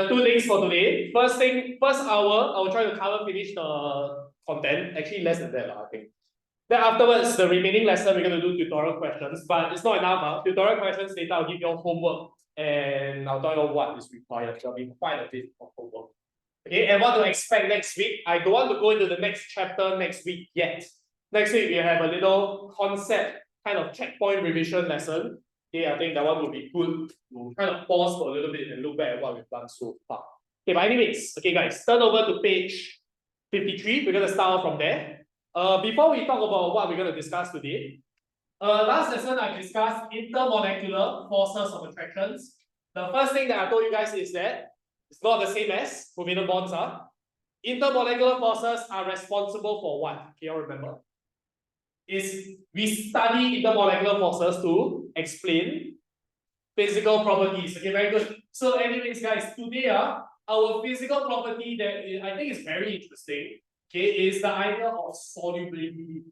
Two things for today. First hour, I will try to finish the content. Actually, less than that, I think. Then afterwards, the remaining lesson, we're going to do tutorial questions, but it's not enough. Tutorial questions later, I'll give you homework, and I'll tell you what is required. There'll be quite a bit of homework. Okay, and what to expect next week. I don't want to go into the next chapter next week yet. Next week, we have a little concept, kind of checkpoint revision lesson. Okay, I think that one will be good. We'll kind of pause for a little bit and look back at what we've done so far. Okay, but anyways, okay guys, turn over to page 53. We're going to start from there. Before we talk about what we're going to discuss today, last lesson I discussed intermolecular forces of attractions. The first thing that I told you guys is that it's not the same as covalent bonds are. Intermolecular forces are responsible for what? Can you all remember? We study intermolecular forces to explain physical properties. Okay, very good. So anyways, guys, today our physical property that I think is very interesting, okay, is the idea of solubility.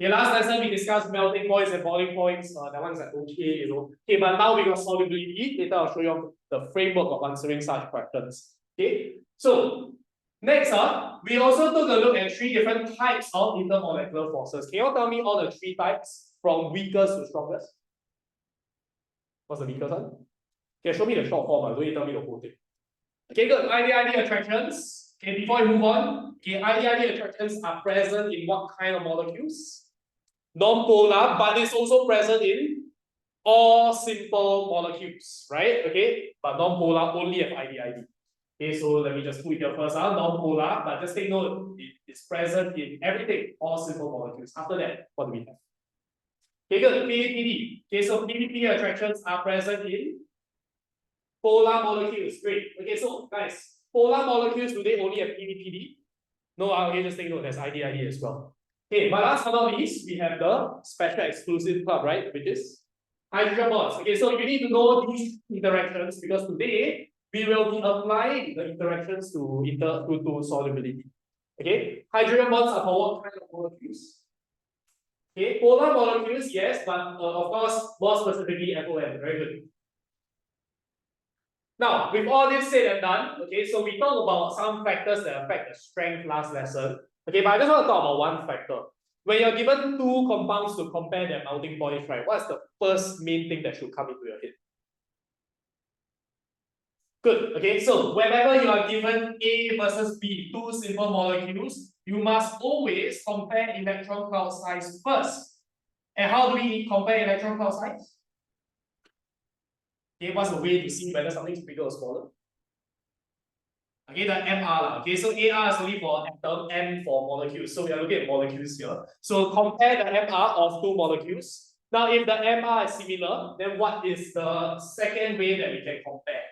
Okay, last lesson we discussed melting points and boiling points. That one's like okay, you know. Okay, but now we got solubility. Later I'll show you the framework of answering such questions. Okay, so next we also took a look at 3 different types of intermolecular forces. Can you all tell me all the 3 types from weakest to strongest? What's the weakest one? Okay, show me the short form, don't you tell me the whole thing. Okay, good. ID attractions. Okay, before we move on, okay, ID attractions are present in what kind of molecules? Non-polar, but it's also present in all simple molecules, right? Okay, but non-polar only have ID. Okay, so let me just put here first, non-polar, but just take note, it's present in everything, all simple molecules. After that, what do we have? Okay, good. PDPD. Okay, so PDPD attractions are present in polar molecules. Great. Okay, so guys, polar molecules, do they only have PDPD? No, okay, just take note, there's ID as well. Okay, but last but not least, we have the special exclusive club, right? Which is hydrogen bonds. Okay, so you need to know these interactions because today we will be applying the interactions to solubility. Okay, hydrogen bonds are for what kind of molecules? Okay, polar molecules, yes, but of course, more specifically FON. Very good. Now, with all this said and done, okay, so we talked about some factors that affect the strength last lesson. Okay, but I just want to talk about one factor. When you're given 2 compounds to compare their melting points, right, what's the first main thing that should come into your head? Good. Okay, so whenever you are given A versus B, 2 simple molecules, you must always compare electron cloud size first. And how do we compare electron cloud size? Okay, what's the way to see whether something is bigger or smaller? Okay, the MR. Okay, so AR is only for atom, M for molecules. So we are looking at molecules here. So compare the MR of 2 molecules. Now, if the MR is similar, then what is the second way that we can compare?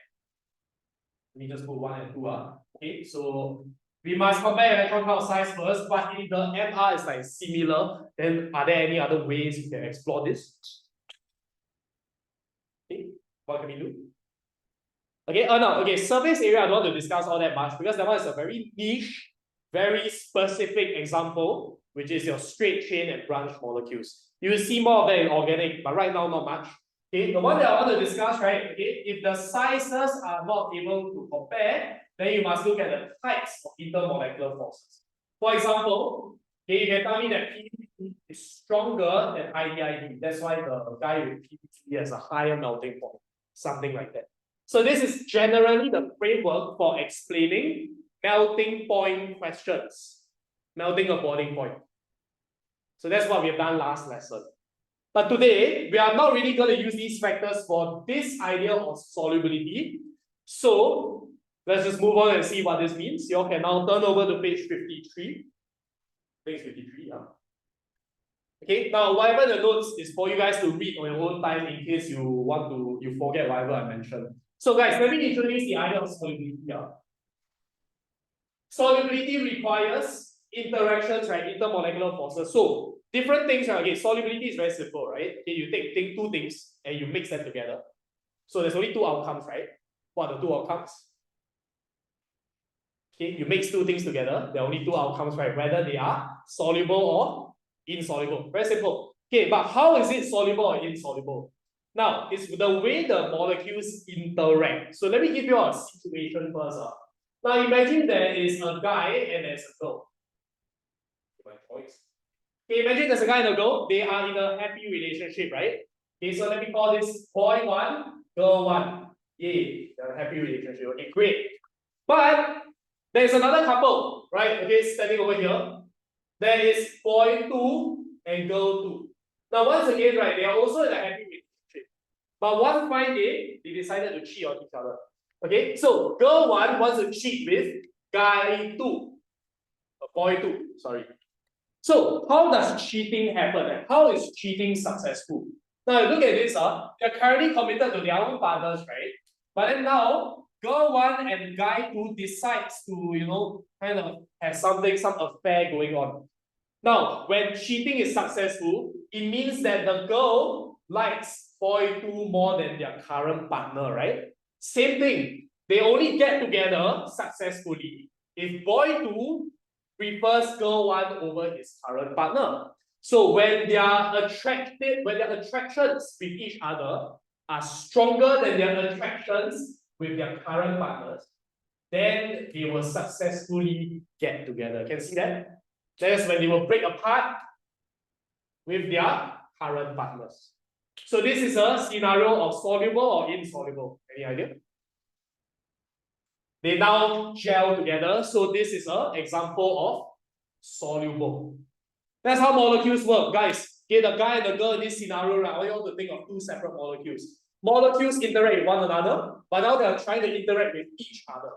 Let me just put 1 and 2. Okay, so we must compare electron cloud size first, but if the MR is like similar, then are there any other ways we can explore this? Okay, what can we do? Okay, no, okay, surface area, I don't want to discuss all that much because that one is a very niche, very specific example, which is your straight chain and branch molecules. You will see more of that in organic, but right now, not much. Okay, the one that I want to discuss, right, okay, if the sizes are not able to compare, then you must look at the types of intermolecular forces. For example, okay, you can tell me that PDPD is stronger than IDID. That's why the guy with PDPD has a higher melting point, something like that. So this is generally the framework for explaining melting point questions, melting a boiling point. So that's what we have done last lesson. But today, we are not really going to use these factors for this idea of solubility. So let's just move on and see what this means. You all can now turn over to page 53. Page 53, Okay, now whatever the notes is for you guys to read on your own time in case you forget whatever I mentioned. So guys, let me introduce the idea of solubility. Solubility requires interactions, right? Intermolecular forces. So different things, right? Okay, solubility is very simple, right? Okay, you take 2 things and you mix them together. So there's only 2 outcomes, right? What are the 2 outcomes? Okay, you mix 2 things together, there are only 2 outcomes, right? Whether they are soluble or insoluble. Very simple. Okay, but how is it soluble or insoluble? Now, it's the way the molecules interact. So let me give you a situation first. Now imagine there is a guy and there's a girl. Okay, imagine there's a guy and a girl. They are in a happy relationship, right? Okay, so let me call this boy 1, girl 1. Yay, they're a happy relationship. Okay, great. But there's another couple, right? Okay, standing over here. There is boy 2 and girl 2. Now, once again, right, they are also in a happy relationship. But one fine day, they decided to cheat on each other. Okay, so girl 1 wants to cheat with guy 2. Boy 2, sorry. So, how does cheating happen? And how is cheating successful? Now, look at this. They're currently committed to their own partners, right? But then now, girl 1 and guy 2 decides to, kind of have some affair going on. Now, when cheating is successful, it means that the girl likes boy 2 more than their current partner, right? Same thing. They only get together successfully if boy 2 prefers girl 1 over his current partner. So when their attractions with each other are stronger than their attractions with their current partners, then they will successfully get together. Can you see that? That is when they will break apart with their current partners. So this is a scenario of soluble or insoluble. Any idea? They now gel together. So this is an example of soluble. That's how molecules work, guys. Okay, the guy and the girl in this scenario, right, I want you all to think of two separate molecules. Molecules interact with one another, but now they are trying to interact with each other.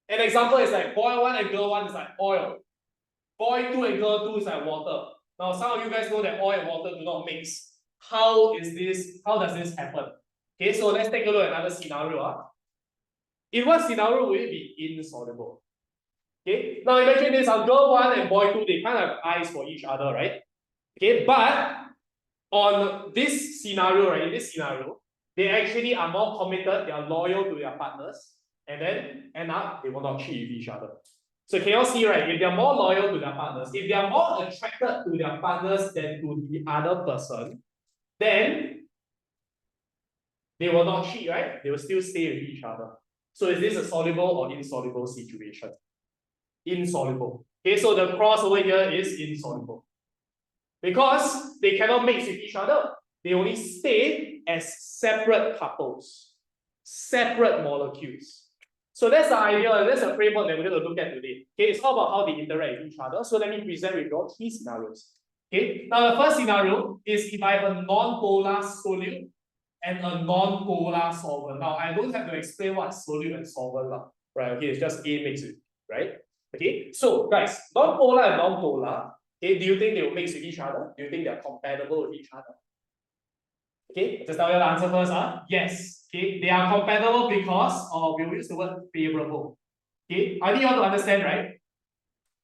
An example is like boy 1 and girl 1 is like oil. Boy 2 and girl 2 is like water. Now, some of you guys know that oil and water do not mix. How does this happen? Okay, so let's take a look at another scenario. In what scenario will it be insoluble? Okay, now imagine this, girl 1 and boy 2, they kind of have eyes for each other, right? Okay, but on this scenario, right, in this scenario, they actually are more committed, they are loyal to their partners, and then end up, they will not cheat with each other. So can you all see, right, if they are more loyal to their partners, if they are more attracted to their partners than to the other person, then they will not cheat, right? They will still stay with each other. So is this a soluble or insoluble situation? Insoluble. Okay, so the cross over here is insoluble. Because they cannot mix with each other. They only stay as separate couples, separate molecules. So that's the idea, that's the framework that we're going to look at today. Okay, it's all about how they interact with each other. So let me present with you three scenarios. Okay, now the first scenario is if I have a non-polar solute and a non-polar solvent. Now I don't have to explain what solute and solvent, right? Okay, it's just A mixed with, right? Okay, so guys, non-polar and non-polar, okay, do you think they will mix with each other? Do you think they're compatible with each other? Okay, just tell you the answer first. Yes, okay, they are compatible because we'll use the word favorable. Okay, I think you want to understand, right?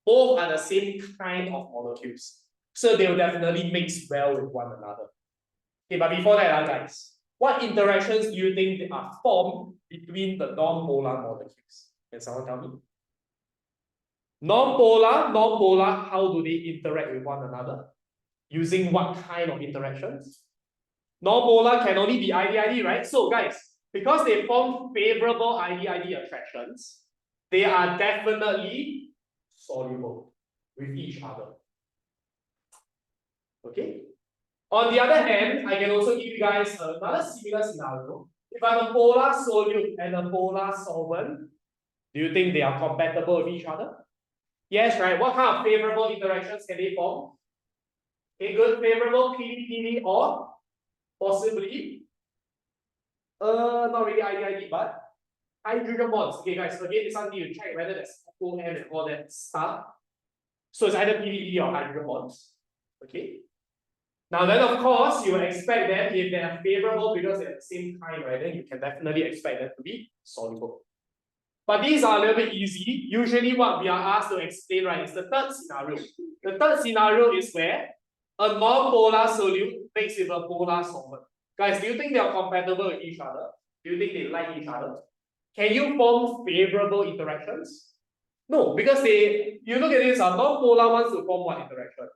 Both are the same kind of molecules. So they will definitely mix well with one another. Okay, but before that, guys, what interactions do you think are formed between the non-polar molecules? Can someone tell me? Non-polar, how do they interact with one another? Using what kind of interactions? Non-polar can only be ID-ID, right? So guys, because they form favorable ID-ID attractions, they are definitely soluble with each other. Okay? On the other hand, I can also give you guys another similar scenario. If I have a polar solute and a polar solvent, do you think they are compatible with each other? Yes, right? What kind of favorable interactions can they form? A good favorable PD or possibly not really ID, but hydrogen bonds. Okay, guys, again, it's something you check whether there's OM and all that stuff. So it's either PDD or hydrogen bonds. Okay. Now then, of course, you expect that if they are favorable because they're the same kind, right? Then you can definitely expect them to be soluble. But these are a little bit easy. Usually what we are asked to explain, right, is the third scenario. The third scenario is where a non-polar solute mixed with a polar solvent. Guys, do you think they are compatible with each other? Do you think they like each other? Can you form favorable interactions? No, because you look at this, non-polar wants to form what interaction?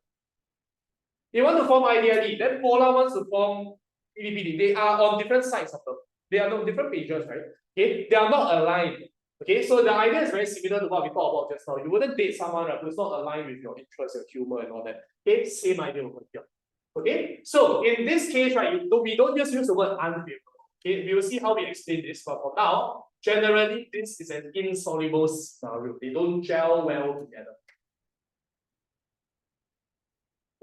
They want to form ID-ID, then polar wants to form PD. They are on different sides of they are on different pages, right? Okay, they are not aligned. Okay, so the idea is very similar to what we talked about just now. You wouldn't date someone, right, who's not aligned with your interests, your humor, and all that. Okay, same idea over here. Okay, so in this case, right, we don't just use the word unfavorable. Okay, we will see how we explain this, but for now, generally, this is an insoluble scenario. They don't gel well together.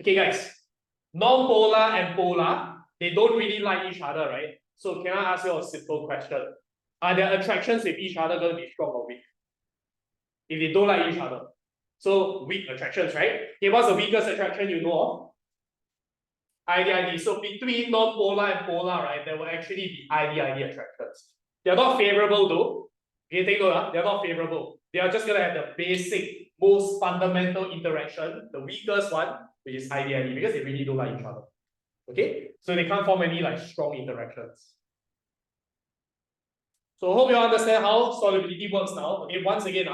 Okay, guys, non-polar and polar, they don't really like each other, right? So can I ask you a simple question? Are their attractions with each other going to be strong or weak? If they don't like each other. So weak attractions, right? Okay, what's the weakest attraction you know of? ID. So between non-polar and polar, right, there will actually be ID attractions. They're not favorable though. Okay, take note, they're not favorable. They are just gonna have the basic, most fundamental interaction, the weakest one, which is ID, because they really don't like each other. Okay, so they can't form any like strong interactions. So I hope you understand how solubility works now. Okay, once again,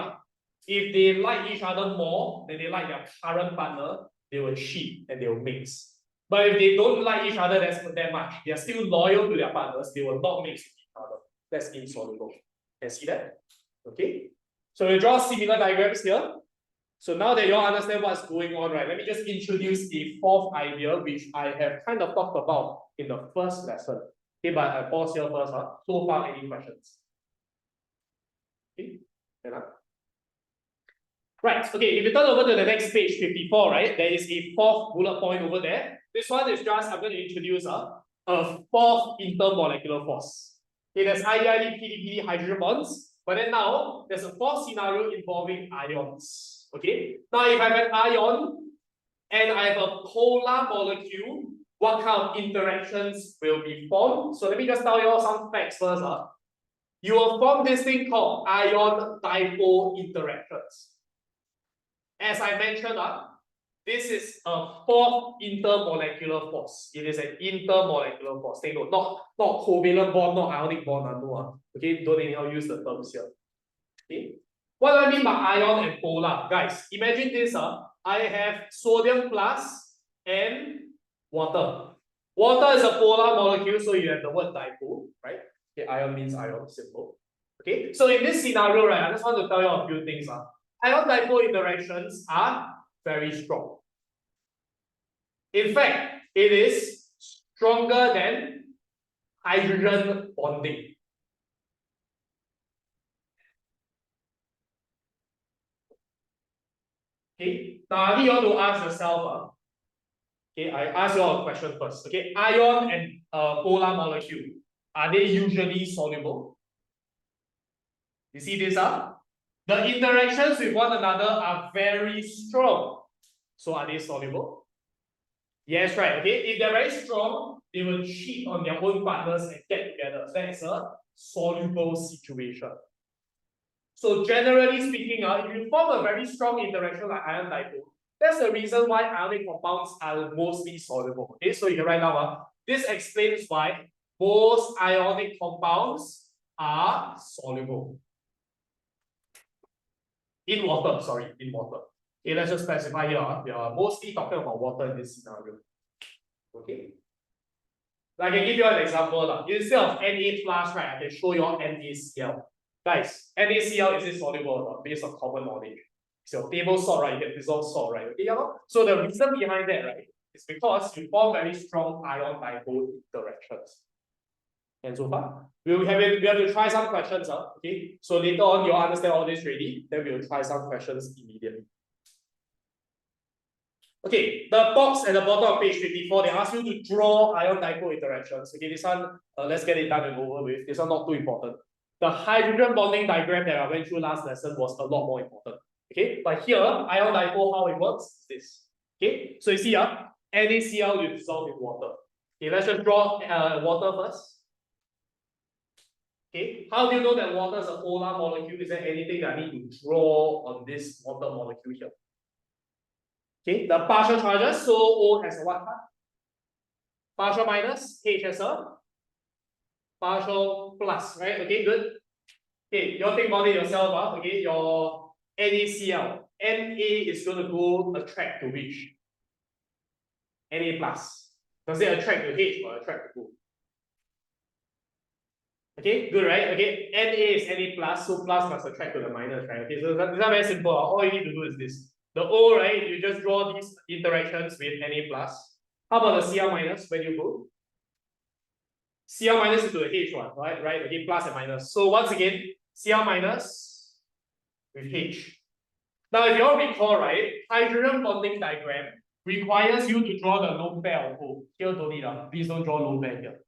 if they like each other more than they like their current partner, they will cheat and they will mix. But if they don't like each other that much, they are still loyal to their partners, they will not mix with each other. That's insoluble. Can see that? Okay. So we draw similar diagrams here. So now that you all understand what's going on, right, let me just introduce the fourth idea, which I have kind of talked about in the first lesson. Okay, but I pause here first. So far, any questions? Okay. Right, okay, if you turn over to the next page, 54, right, there is a fourth bullet point over there. This one is just, I'm going to introduce a fourth intermolecular force. Okay, there's ID, PD, hydrogen bonds, but then now there's a fourth scenario involving ions. Okay, now if I have an ion and I have a polar molecule, what kind of interactions will be formed? So let me just tell you all some facts first. You will form this thing called ion dipole interactions. As I mentioned, this is a fourth intermolecular force. It is an intermolecular force. Take note, not covalent bond, not ionic bond. No, okay, don't anyhow use the terms here. Okay, what do I mean by ion and polar? Guys, imagine this. I have sodium plus and water. Water is a polar molecule, so you have the word dipole, right? Okay, ion means ion, simple. Okay, so in this scenario, right, I just want to tell you a few things. Ion dipole interactions are very strong. In fact, it is stronger than hydrogen bonding. Okay, now I need you all to ask yourself. Okay, I ask you all a question first. Okay, ion and polar molecule, are they usually soluble? You see this? The interactions with one another are very strong. So are they soluble? Yes, right. Okay, if they're very strong, they will cheat on their own partners and get together. That is a soluble situation. So generally speaking, if you form a very strong interaction like ion dipole, that's the reason why ionic compounds are mostly soluble. Okay, so you can write down, this explains why most ionic compounds are soluble. In water, sorry, in water. Okay, let's just specify here. We are mostly talking about water in this scenario. Okay. I can give you an example. Instead of Na+, right, I can show you NaCl. Guys, NaCl is soluble based on common knowledge. So table salt, right? You can dissolve salt, right? Okay, yeah. So the reason behind that, right, is because you form very strong ion dipole interactions. And so far, we have to try some questions. Okay, so later on you'll understand all this already. Then we'll try some questions immediately. Okay, the box at the bottom of page 54, they ask you to draw ion dipole interactions. Okay, this one, let's get it done and over with. This one not too important. The hydrogen bonding diagram that I went through last lesson was a lot more important. Okay, but here, ion dipole, how it works is this. Okay, so you see, NaCl you dissolve in water. Okay, let's just draw water first. Okay, how do you know that water is a polar molecule? Is there anything that I need to draw on this water molecule here? Okay, the partial charges, so O has a what? Partial minus, H has a partial plus, right? Okay, good. Okay, you all think about it yourself. Okay, your NaCl, Na is going to go attract to which? Na plus. Does it attract to H or attract to O? Okay, good, right? Okay, Na is Na plus, so plus must subtract to the minus, right? Okay, so that's very simple. All you need to do is this. The O, right? You just draw these interactions with Na plus. How about the Cl minus? Where do you go? Cl minus is to the H one, right? Right? Okay, plus and minus. So once again, Cl minus with H. Now, if you all recall, right, hydrogen bonding diagram requires you to draw the lone pair of O. Here don't need, please don't draw lone pair here.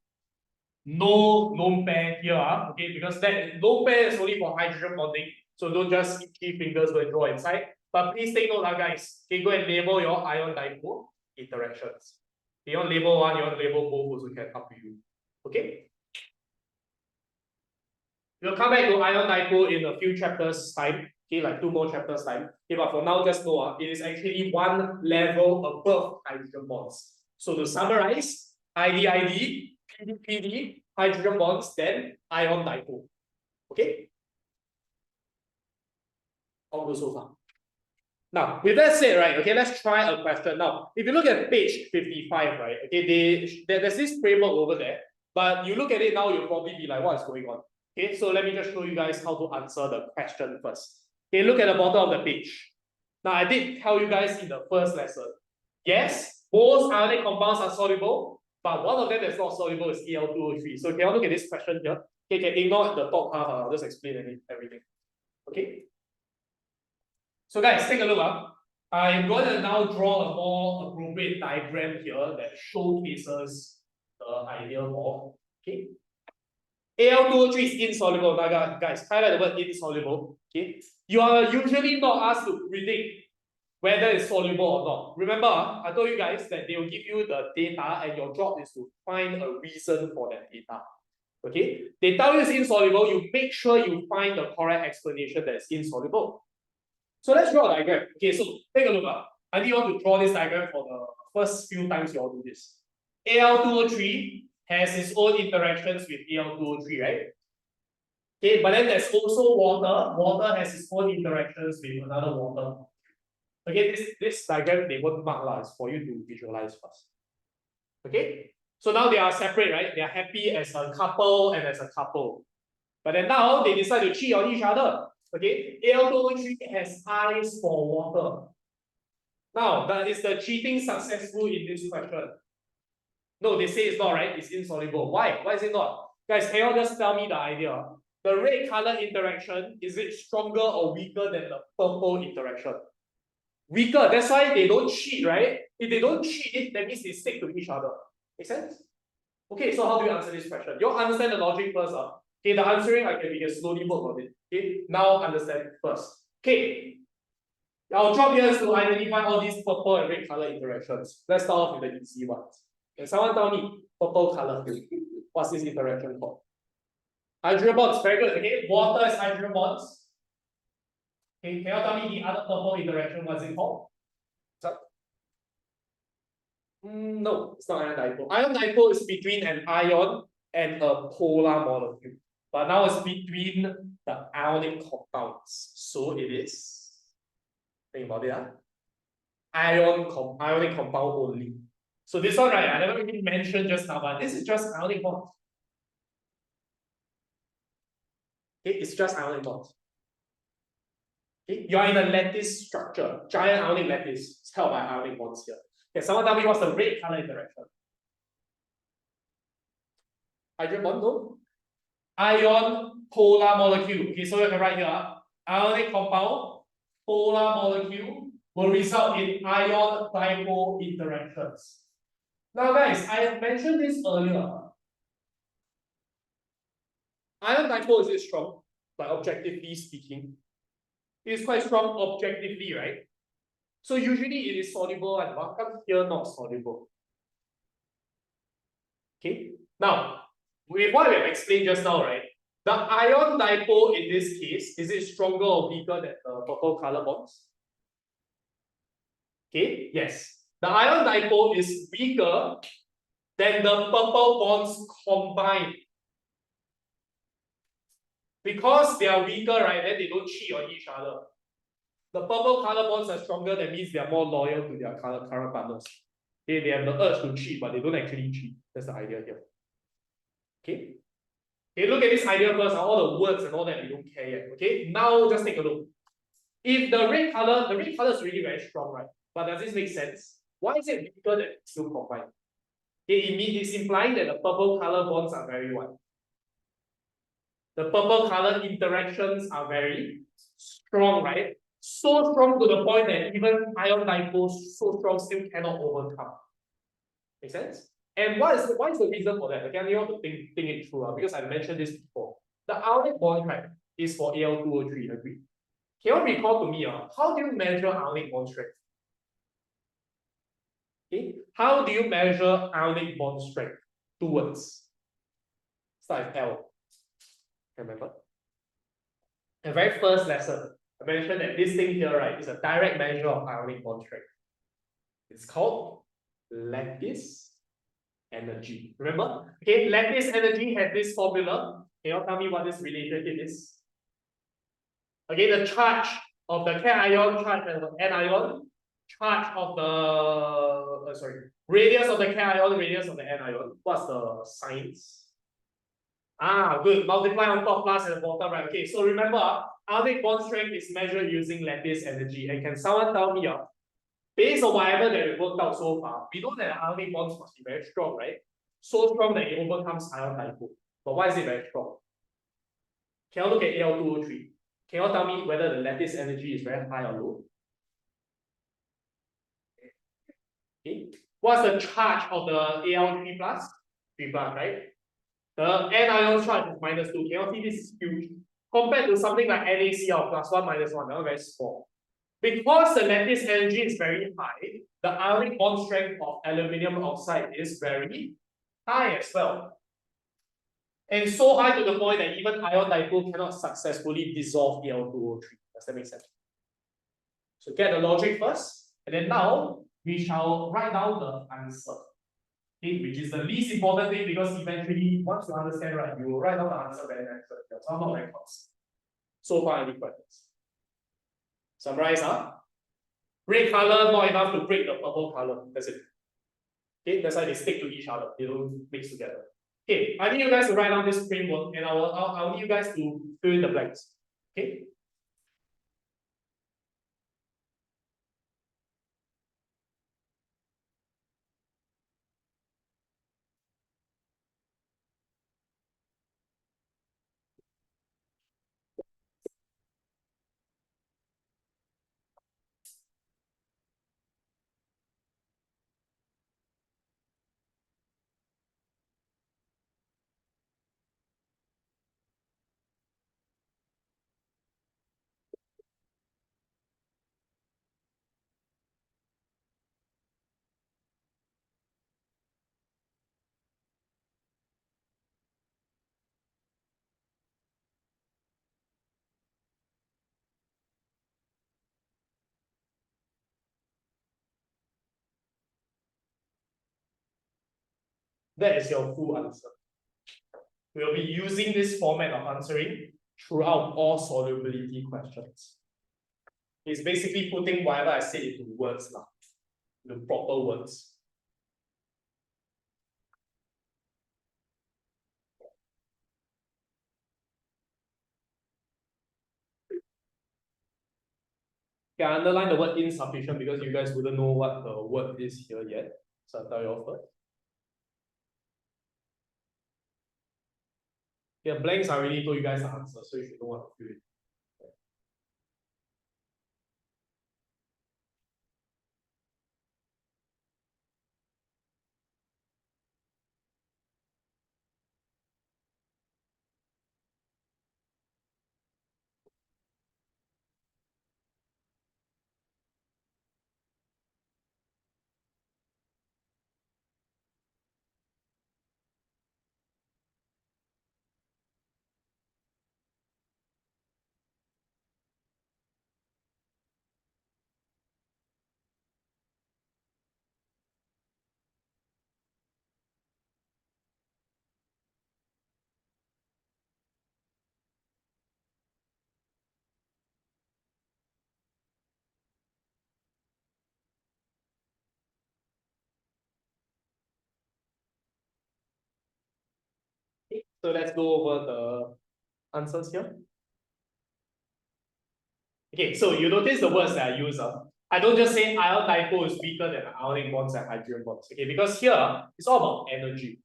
No lone pair here, okay, because that lone pair is only for hydrogen bonding, so don't just keep fingers go and draw inside. But please take note, guys. Okay, go and label your ion dipole interactions. You want label one, you want to label both, also can up to you. Okay. We'll come back to ion dipole in a few chapters time. Okay, like 2 more chapters time. Okay, but for now, just know it is actually one level above hydrogen bonds. So to summarize, ID, PD, hydrogen bonds, then ion dipole. Okay? All good so far. Now, with that said, right, okay, let's try a question. Now, if you look at page 55, right, okay, there's this framework over there, but you look at it now, you'll probably be like, what is going on? Okay, so let me just show you guys how to answer the question first. Okay, look at the bottom of the page. Now, I did tell you guys in the first lesson, yes, most ionic compounds are soluble, but one of them that's not soluble is Al2O3. So, can you look at this question here? Okay, can ignore the top half, I'll just explain everything. Okay? So guys, take a look. I'm going to now draw a more appropriate diagram here that showcases the idea more. Okay. Al2O3 is insoluble. Now guys, highlight the word insoluble. Okay. You are usually not asked to predict whether it's soluble or not. Remember, I told you guys that they will give you the data and your job is to find a reason for that data. Okay. They tell you it's insoluble, you make sure you find the correct explanation that it's insoluble. So let's draw a diagram. Okay, so take a look. I need you all to draw this diagram for the first few times you all do this. Al2O3 has its own interactions with Al2O3, right? Okay, but then there's also water. Water has its own interactions with another water. Okay, this diagram they won't mark it's for you to visualize first. Okay, so now they are separate, right? They are happy as a couple and as a couple. But then now they decide to cheat on each other. Okay, Al2O3 has eyes for water. Now, is the cheating successful in this question? No, they say it's not, right? It's insoluble. Why? Why is it not? Guys, can you just tell me the idea? The red color interaction, is it stronger or weaker than the purple interaction? Weaker. That's why they don't cheat, right? If they don't cheat, that means they stick to each other. Make sense? Okay, so how do you answer this question? You understand the logic first. Okay, the answering I can slowly work on it. Okay, now understand it first. Okay, our job here is to identify all these purple and red color interactions. Let's start off with the easy ones. Can someone tell me purple color? What's this interaction called? Hydrogen bonds, very good. Okay, water is hydrogen bonds. Okay, can you tell me the other purple interaction? What's it called? No, it's not ion dipole. Ion dipole is between an ion and a polar molecule. But now it's between the ionic compounds. So it is. Think about it. Ionic compound only. So this one, right, I never really mentioned just now, but this is just ionic bonds. Okay, it's just ionic bonds. Okay, you are in a lattice structure, giant ionic lattice. It's held by ionic bonds here. Okay, someone tell me what's the red color interaction? Hydrogen bond, no? Ion polar molecule. Okay, so you can write here, ionic compound, polar molecule will result in ion dipole interactions. Now guys, I have mentioned this earlier. Ion dipole is it strong? Like objectively speaking. It is quite strong objectively, right? So usually it is soluble and how come here not soluble? Okay, now with what we have explained just now, right? The ion dipole in this case, is it stronger or weaker than the purple color bonds? Okay, yes. The ion dipole is weaker than the purple bonds combined. Because they are weaker, right, then they don't cheat on each other. The purple color bonds are stronger, that means they are more loyal to their current partners. Okay, they have the urge to cheat, but they don't actually cheat. That's the idea here. Okay. Okay, look at this idea first, all the words and all that, we don't care yet. Okay, now just take a look. If the red color is really very strong, right? But does this make sense? Why is it weaker than still combined? Okay, it's implying that the purple color bonds are very what? The purple color interactions are very strong, right? So strong to the point that even ion dipoles so strong still cannot overcome. Make sense? And what is the reason for that? Again, you have to think it through, because I mentioned this before. The ionic bond, right, is for Al2O3, agree? Can you recall to me, how do you measure ionic bond strength? Okay, how do you measure ionic bond strength? Two words. Start with L. Remember? The very first lesson, I mentioned that this thing here, right, is a direct measure of ionic bond strength. It's called lattice energy. Remember? Okay, lattice energy has this formula. Can you tell me what this relationship is? Okay, the charge of the cation, charge of the anion, charge of the radius of the cation, radius of the anion. What's the signs? Ah, good. Multiply on top plus at the bottom, right? Okay, so remember, ionic bond strength is measured using lattice energy. And can someone tell me, based on whatever that we worked out so far, we know that ionic bonds must be very strong, right? So strong that it overcomes ion dipole. But why is it very strong? Can you look at Al2O3? Can you tell me whether the lattice energy is very high or low? Okay. What's the charge of the Al3 plus? 3 plus, right? The anion charge is -2. Can you see this is huge? Compared to something like NaCl +1 -1, they're very small. Because the lattice energy is very high, the ionic bond strength of aluminum oxide is very high as well. And so high to the point that even ion dipole cannot successfully dissolve Al2O3. Does that make sense? So get the logic first, and then now we shall write down the answer. Okay, which is the least important thing, because eventually, once you understand, right, you will write down the answer very nicely. So I'm not very close. So far, any questions? Summarize, red color not enough to break the purple color. That's it. Okay, that's why they stick to each other. They don't mix together. Okay, I need you guys to write down this framework, and I'll need you guys to fill in the blanks. Okay. That is your full answer. We'll be using this format of answering throughout all solubility questions. It's basically putting whatever I said into words now, the proper words. Yeah, underline the word insufficient because you guys wouldn't know what the word is here yet. So I'll tell you all first. Yeah, blanks I already told you guys the answer, so you should know what to fill in. So let's go over the answers here. Okay, so you notice the words that I use. I don't just say ion dipole is weaker than ionic bonds and hydrogen bonds. Okay, because here it's all about energy.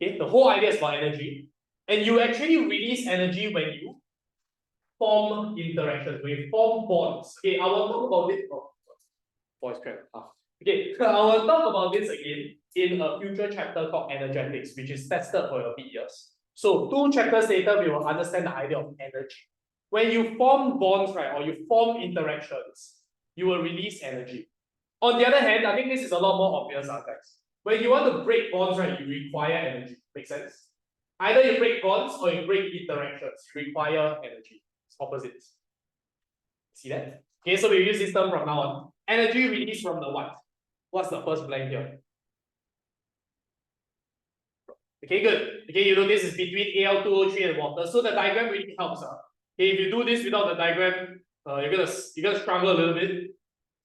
Okay, the whole idea is about energy. And you actually release energy when you form interactions, when you form bonds. Okay, I will talk about it. Oh, voice crack. Okay, I will talk about this again in a future chapter called energetics, which is tested for your mid-years. So 2 chapters later, we will understand the idea of energy. When you form bonds, right, or you form interactions, you will release energy. On the other hand, I think this is a lot more obvious, guys. When you want to break bonds, right, you require energy. Make sense? Either you break bonds or you break interactions. You require energy. It's opposites. See that? Okay, so we use this term from now on. Energy released from the what? What's the first blank here? Okay, good. Okay, you know this is between Al2O3 and water. So the diagram really helps. Okay, if you do this without the diagram, you're gonna struggle a little bit.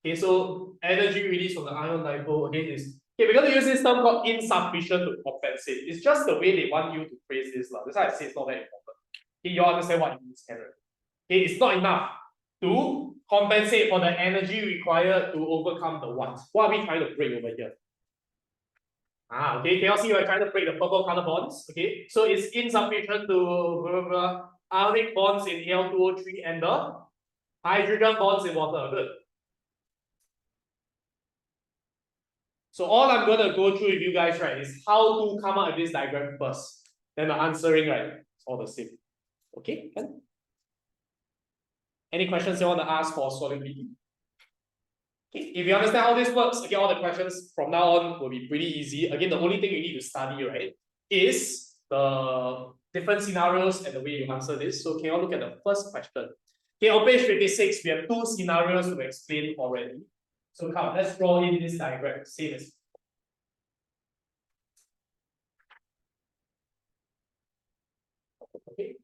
Okay, so energy released from the ion dipole again is we're gonna use this term called insufficient to compensate. It's just the way they want you to phrase this. That's why I say it's not very important. Okay, you understand what it means, Karen. Okay, it's not enough to compensate for the energy required to overcome the what. What are we trying to break over here? Okay, can you see we're trying to break the purple color bonds? Okay, so it's insufficient to blah, blah, blah, ionic bonds in Al2O3 and the hydrogen bonds in water. Good. So all I'm going to go through with you guys, right, is how to come up with this diagram first. Then the answering, right, it's all the same. Okay, then. Any questions you want to ask for solubility? Okay, if you understand how this works, again, all the questions from now on will be pretty easy. Again, the only thing you need to study, right, is the different scenarios and the way you answer this. So can you all look at the first question? Okay, on page 56, we have 2 scenarios to explain already. So come, let's draw in this diagram, same as. Okay.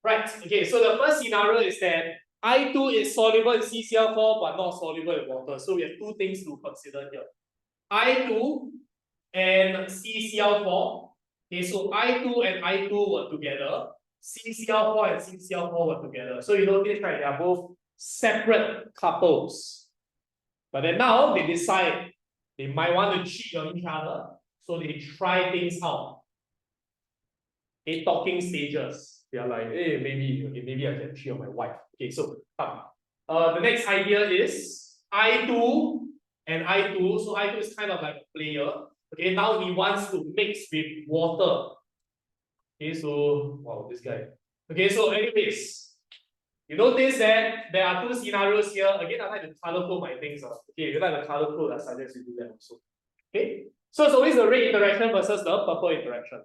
Right, okay, so the first scenario is that I2 is soluble in CCl4 but not soluble in water. So we have 2 things to consider here. I2 and CCl4. Okay, so I2 and I2 were together. CCl4 and CCl4 were together. So you notice, right, they are both separate couples. But then now they decide they might want to cheat on each other. So they try things out. Okay, talking stages. They are like, hey, maybe I can cheat on my wife. Okay, so the next idea is I2 and I2. So I2 is kind of like a player. Okay, now he wants to mix with water. Okay, so wow, this guy. Okay, so anyways, you notice that there are 2 scenarios here. Again, I like to color code my things. Okay, if you like the color code, I suggest you do that also. Okay, so it's always the red interaction versus the purple interaction.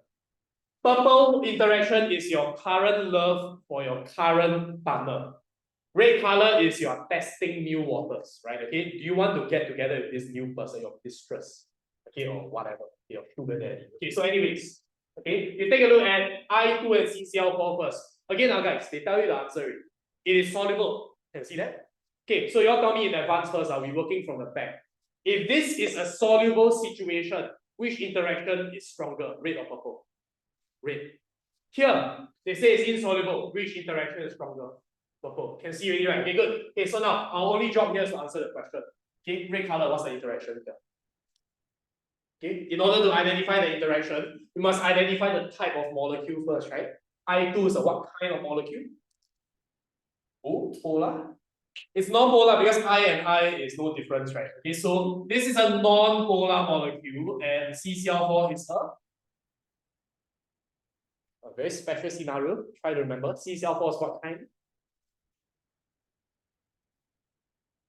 Purple interaction is your current love for your current partner. Red color is you are testing new waters, right? Okay, do you want to get together with this new person, your mistress, okay, or whatever, your sugar daddy? Okay, so anyways, okay, you take a look at I2 and CCl4 first. Again, now guys, they tell you the answer. It is soluble. Can you see that? Okay, so you all tell me in advance first, are we working from the back? If this is a soluble situation, which interaction is stronger, red or purple? Red. Here, they say it's insoluble. Which interaction is stronger? Purple. Can see already, right? Okay, good. Okay, so now our only job here is to answer the question. Okay, red color, what's the interaction here? Okay, in order to identify the interaction, you must identify the type of molecule first, right? I2 is a what kind of molecule? Oh, polar. It's non-polar because I and I is no difference, right? Okay, so this is a non-polar molecule and CCl4 is a very special scenario. Try to remember. CCl4 is what kind?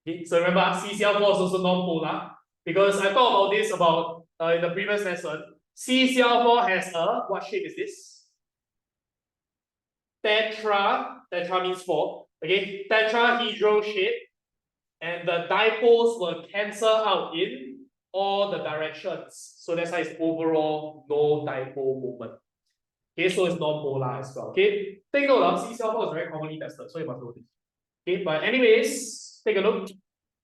Okay, so remember, CCl4 is also non-polar because I talked about this in the previous lesson. CCl4 has a, what shape is this? Tetra means 4. Okay, tetrahedral shape, and the dipoles will cancel out in all the directions. So that's why it's overall no dipole moment. Okay, so it's non-polar as well. Okay, take note of CCl4 is very commonly tested, so you must know this. Okay, but anyways, take a look.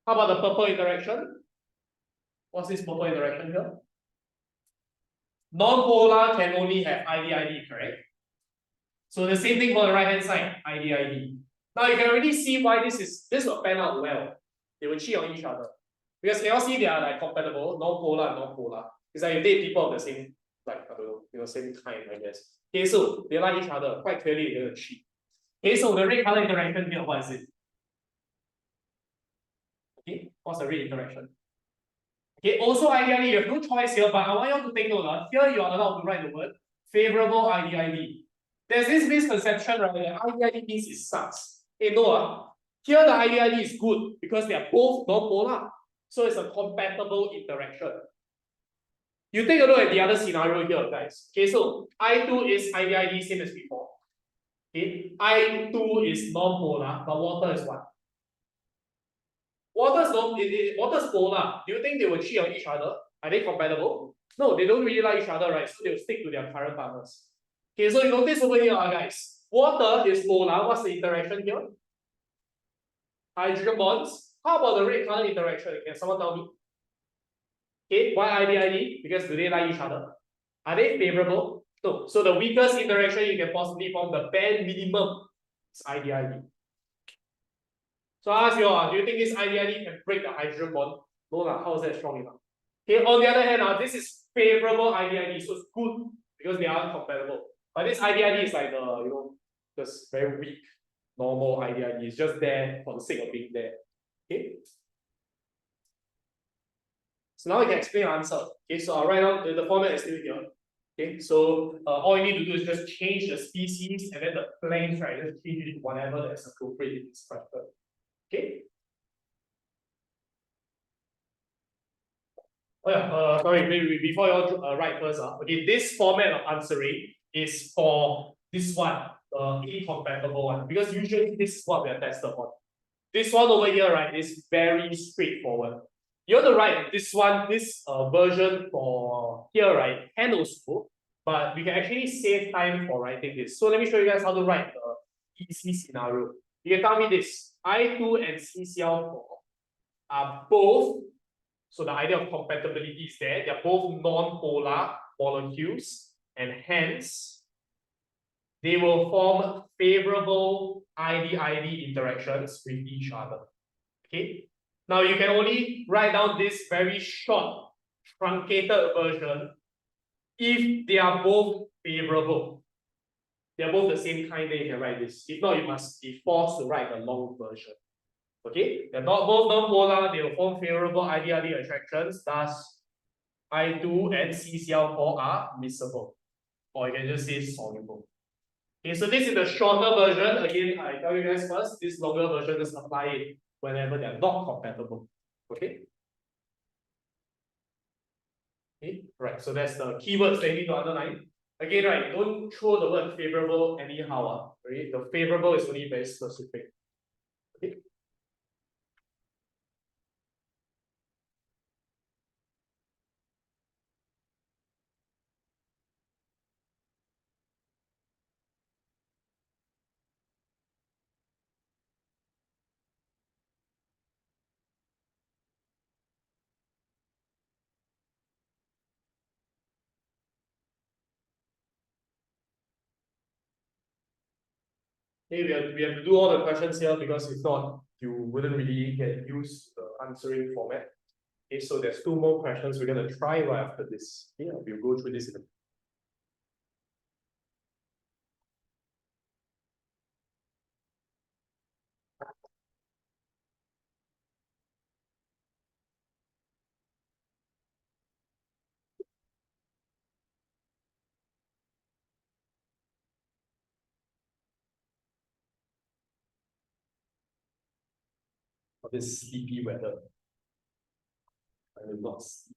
How about the purple interaction? What's this purple interaction here? Non-polar can only have ID, correct? So the same thing for the right-hand side, ID. Now you can already see why this will pan out well. They will cheat on each other. Because can you see they are like compatible, non-polar and non-polar. It's like you date people of the same, like, I don't know, same kind, I guess. Okay, so they like each other. Quite clearly they're gonna cheat. Okay, so the red color interaction here, what is it? Okay, what's the red interaction? Okay, also ideally, you have no choice here, but I want you to take note. Here you are allowed to write the word favorable ID. There's this misconception, right? That ID means it sucks. Hey, no, here the ID is good because they are both non-polar. So it's a compatible interaction. You take a look at the other scenario here, guys. Okay, so I2 is ID, same as before. Okay, I2 is non-polar, but water is what? Water's polar. Do you think they will cheat on each other? Are they compatible? No, they don't really like each other, right? So they'll stick to their current partners. Okay, so you notice over here, guys. Water is polar. What's the interaction here? Hydrogen bonds. How about the red color interaction? Can someone tell me? Okay, why ID? Because do they like each other? Are they favorable? No. So the weakest interaction you can possibly form, the bare minimum, is ID. So I ask you all, do you think this ID can break the hydrogen bond? No, how is that strong enough? Okay, on the other hand, this is favorable ID, so it's good because they are compatible. But this ID is like the, just very weak, normal ID. It's just there for the sake of being there. Okay. So now I can explain the answer. Okay, so I'll write down the format is still here. Okay, so all you need to do is just change the species and then the length, right? Just change it to whatever that's appropriate in this structure. Okay. Oh yeah, sorry, before you all write first. Okay, this format of answering is for this one, the incompatible one, because usually this is what we are tested on. This one over here, right, is very straightforward. You want to write this one, this version for here, right, can also, but we can actually save time for writing this. So let me show you guys how to write the easy scenario. You can tell me this, I2 and CCl4 are both, so the idea of compatibility is there, they're both non-polar molecules, and hence, they will form favorable ID interactions with each other. Okay. Now you can only write down this very short, truncated version if they are both favorable. They are both the same kind, then you can write this. If not, you must be forced to write the long version. Okay, they're not both non-polar, they will form favorable ID attractions, thus I2 and CCl4 are miscible. Or you can just say soluble. Okay, so this is the shorter version. Again, I tell you guys first, this longer version just apply it whenever they're not compatible. Okay? Okay, right. So that's the keywords that you need to underline. Again, right, don't throw the word favorable anyhow. Right? The favorable is only very specific. Okay. Hey, we have to do all the questions here because if not, you wouldn't really get used to the answering format. Okay, so there's 2 more questions we're gonna try right after this. Yeah, we'll go through this in a for this sleepy weather. I will not sleep.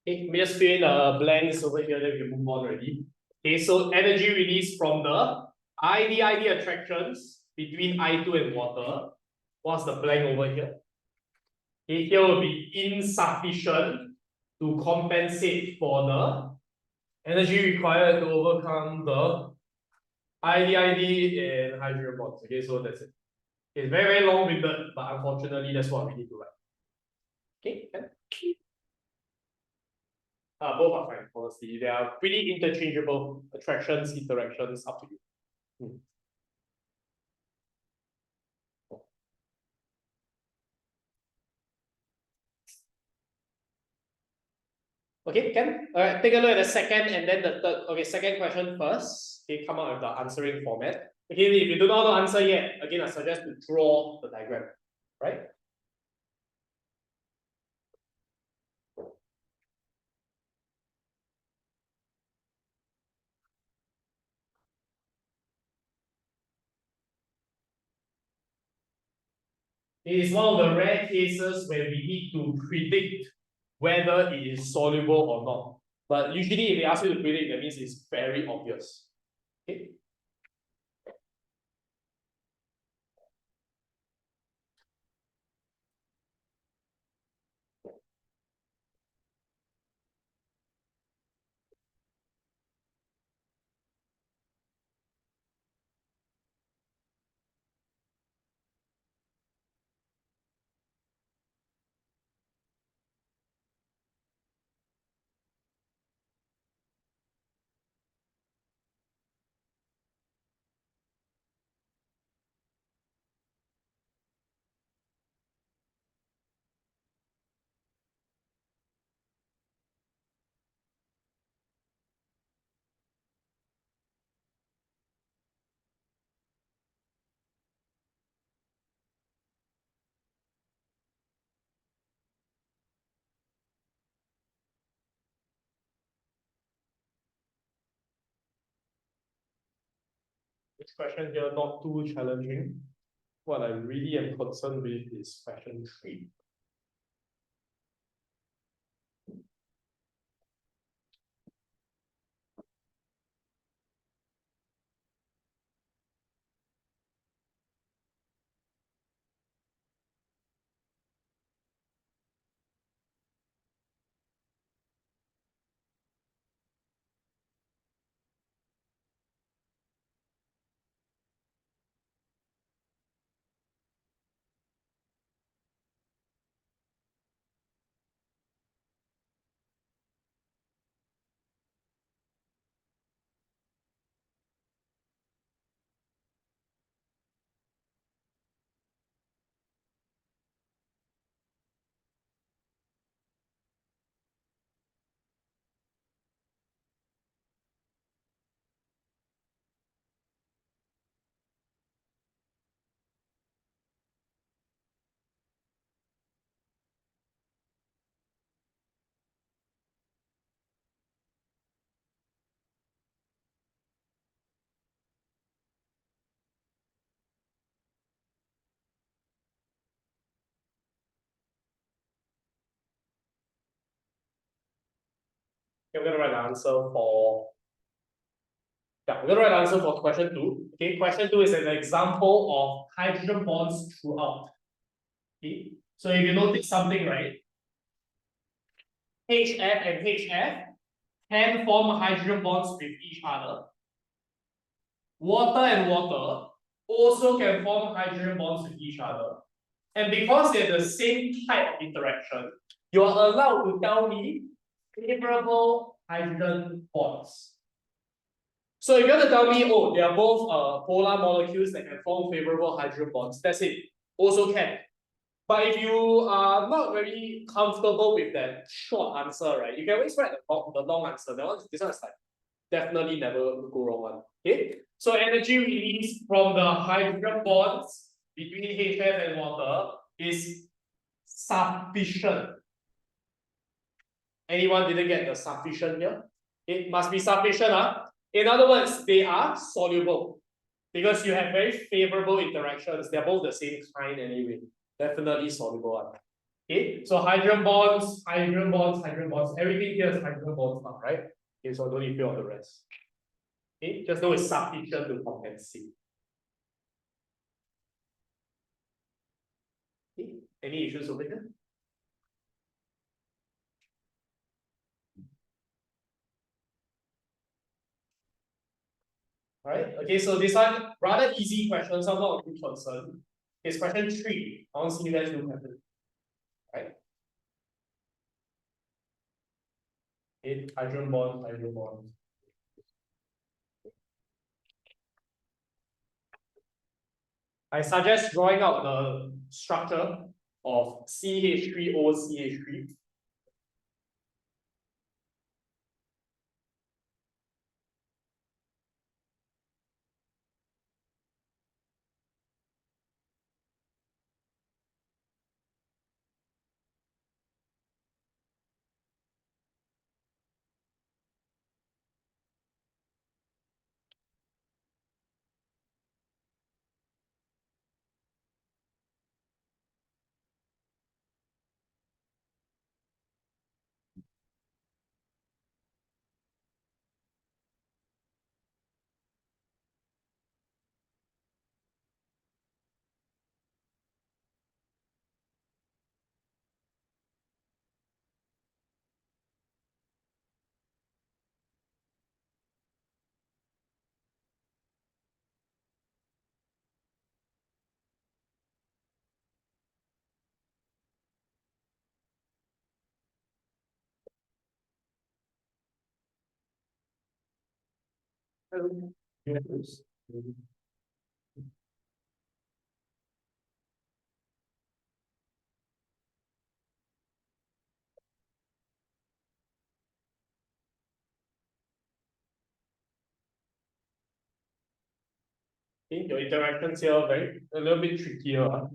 Okay, let me just fill in the blanks over here, then we move on already. Okay, so energy released from the ID attractions between I2 and water. What's the blank over here? Okay, here will be insufficient to compensate for the energy required to overcome the ID and hydrogen bonds. Okay, so that's it. It's very, very long-winded, but unfortunately, that's what we need to write. Okay, both are fine, honestly. They are pretty interchangeable. Attractions, interactions, up to you. Okay, can? All right, take a look at the second and then the third. Okay, second question first. Okay, come out with the answering format. Okay, if you do not know the answer yet, again, I suggest to draw the diagram, right? It is one of the rare cases where we need to predict whether it is soluble or not. But usually, if they ask you to predict, that means it's very obvious. Okay. This question here not too challenging. What I really am concerned with is question 3. I'm gonna write the answer for. Yeah, I'm gonna write the answer for question 2. Okay, question 2 is an example of hydrogen bonds throughout. Okay, so if you notice something, right? HF and HF can form hydrogen bonds with each other. Water and water also can form hydrogen bonds with each other. And because they're the same type of interaction, you are allowed to tell me favorable hydrogen bonds. So if you're going to tell me, oh, they are both polar molecules that can form favorable hydrogen bonds, that's it. Also can. But if you are not very comfortable with that short answer, right, you can always write the long answer. This one is like definitely never go wrong one. Okay. So energy released from the hydrogen bonds between HF and water is sufficient. Anyone didn't get the sufficient here? It must be sufficient. In other words, they are soluble because you have very favorable interactions. They're both the same kind anyway. Definitely soluble. Okay, so hydrogen bonds, hydrogen bonds, hydrogen bonds. Everything here is hydrogen bonds now, right? Okay, so don't need to fill out the rest. Okay, just know it's sufficient to compensate. Okay, any issues over here? Alright, okay, so this one rather easy question, so I'm not too concerned. It's question 3. I want to see you guys do it. Right? Okay, hydrogen bond, hydrogen bond. I suggest drawing out the structure of CH3OCH3. Yes. Okay, your interactions here are very a little bit trickier.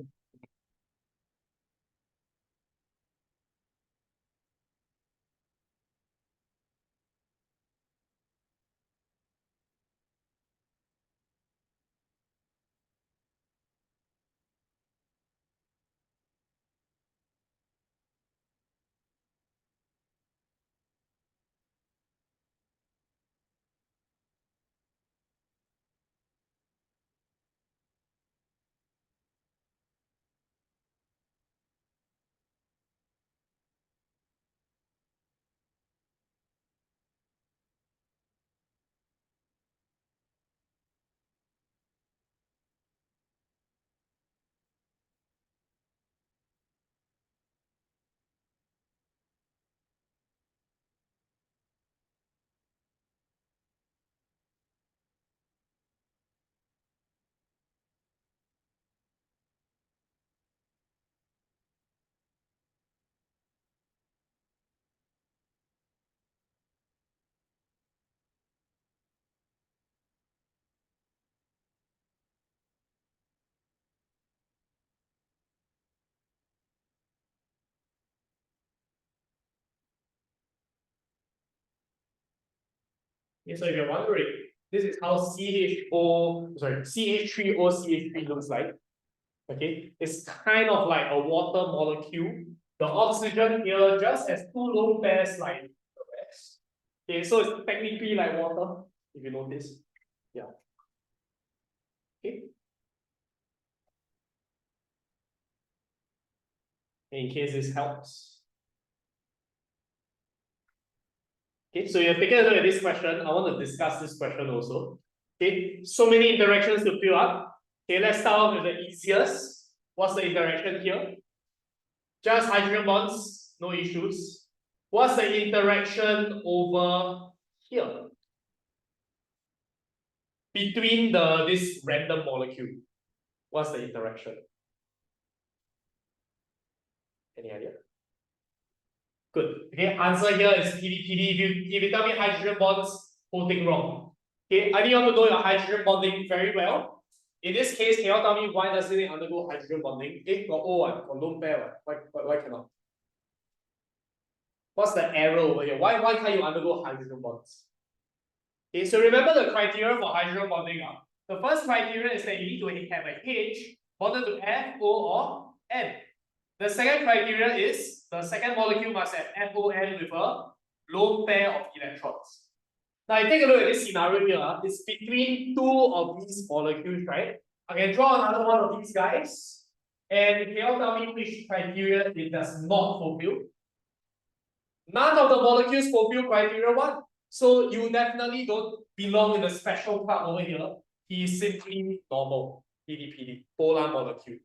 Okay, so if you're wondering, this is how CH3OCH3 looks like. Okay, it's kind of like a water molecule. The oxygen here just has 2 lone pairs like the rest. Okay, so it's technically like water, if you notice. Yeah. Okay. In case this helps. Okay, so you're taking a look at this question. I want to discuss this question also. Okay, so many interactions to fill up. Okay, let's start off with the easiest. What's the interaction here? Just hydrogen bonds, no issues. What's the interaction over here? Between this random molecule. What's the interaction? Any idea? Good. Okay, answer here is PD. If you tell me hydrogen bonds, whole thing wrong. Okay, I need you to know your hydrogen bonding very well. In this case, can you tell me why doesn't it undergo hydrogen bonding? It got O1, got lone pair. Why cannot? What's the error over here? Why can't you undergo hydrogen bonds? Okay, so remember the criteria for hydrogen bonding. The first criteria is that you need to have a H bonded to F, O, or N. The second criteria is the second molecule must have FON with a lone pair of electrons. Now, I take a look at this scenario here. It's between two of these molecules, right? I can draw another one of these guys, and can you tell me which criteria it does not fulfill? None of the molecules fulfill criteria 1. So you definitely don't belong in the special part over here. He is simply normal, PD, polar molecule.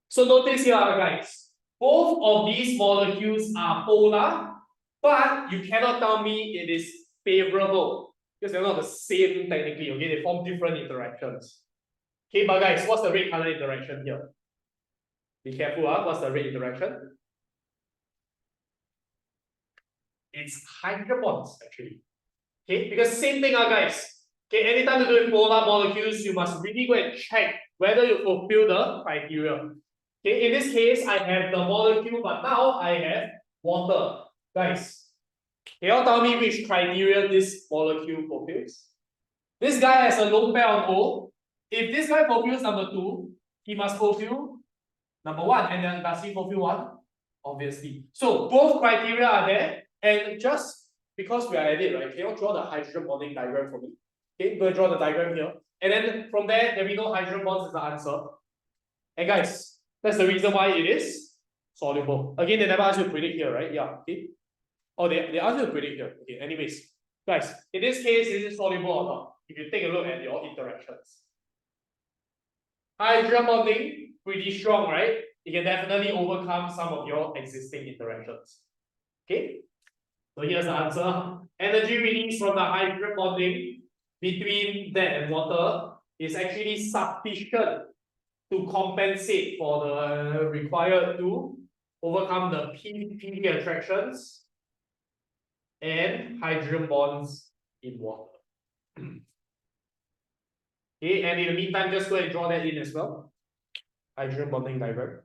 So notice here, guys, both of these molecules are polar, but you cannot tell me it is favorable because they're not the same technically, okay? They form different interactions. Okay, but guys, what's the red color interaction here? Be careful, what's the red interaction? It's hydrogen bonds, actually. Okay, because same thing, guys. Okay, anytime you do with polar molecules, you must really go and check whether you fulfill the criteria. Okay, in this case, I have the molecule, but now I have water. Guys, can you tell me which criteria this molecule fulfills? This guy has a lone pair on O. If this guy fulfills number 2, he must fulfill number 1. And then does he fulfill 1? Obviously. So both criteria are there. And just because we are at it, right? Can you draw the hydrogen bonding diagram for me? Okay, go and draw the diagram here. And then from there we know hydrogen bonds is the answer. And guys, that's the reason why it is soluble. Again, they never ask you to predict here, right? Yeah, okay. Oh, they ask you to predict here. Okay, anyways. Guys, in this case, is it soluble or not? If you take a look at your interactions. Hydrogen bonding, pretty strong, right? It can definitely overcome some of your existing interactions. Okay? So here's the answer. Energy release from the hydrogen bonding between that and water is actually sufficient to compensate for the required to overcome the PV attractions and hydrogen bonds in water. Okay, and in the meantime, just go and draw that in as well. Hydrogen bonding diagram.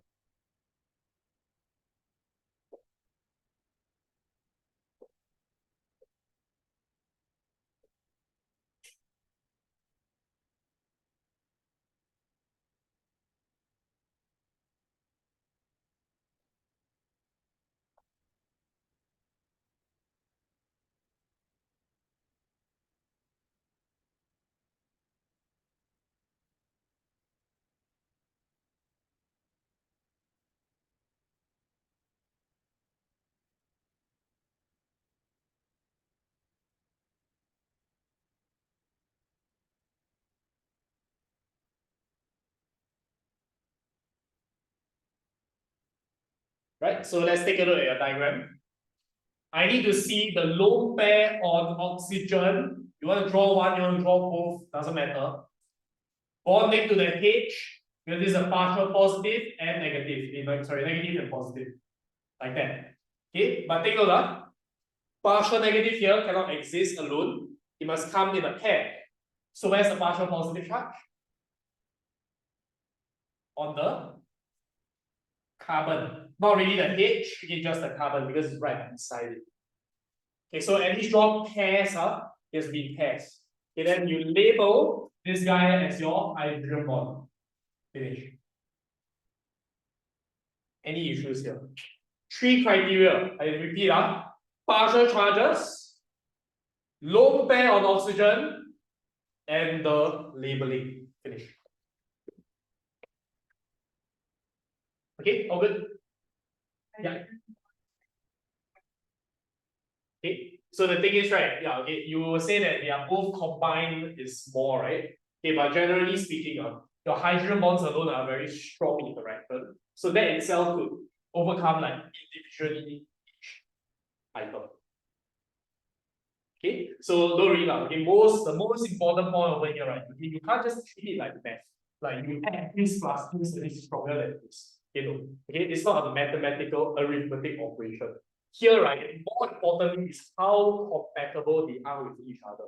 Right, so let's take a look at your diagram. I need to see the lone pair on oxygen. You want to draw one, you want to draw both, doesn't matter. Bonding to the H, because this is a partial positive and negative. Sorry, negative and positive. Like that. Okay, but take a look. Partial negative here cannot exist alone. It must come in a pair. So where's the partial positive charge? On the carbon. Not really the H, it's just the carbon because it's right inside it. Okay, so at least draw pairs, it has to be pairs. Okay, then you label this guy as your hydrogen bond. Finish. Any issues here? 3 criteria. I repeat, partial charges, lone pair on oxygen, and the labeling. Finish. Okay, all good? Yeah. Okay, so the thing is, right, yeah, okay, you will say that they are both combined is more, right? Okay, but generally speaking, your hydrogen bonds alone are very strong interaction. So that itself could overcome like individually each item. Okay, so don't worry, okay, the most important point over here, right? Okay, you can't just treat it like math. Like you add this plus this and it's stronger than this. You know, okay, it's not a mathematical arithmetic operation. Here, right, more importantly is how compatible they are with each other.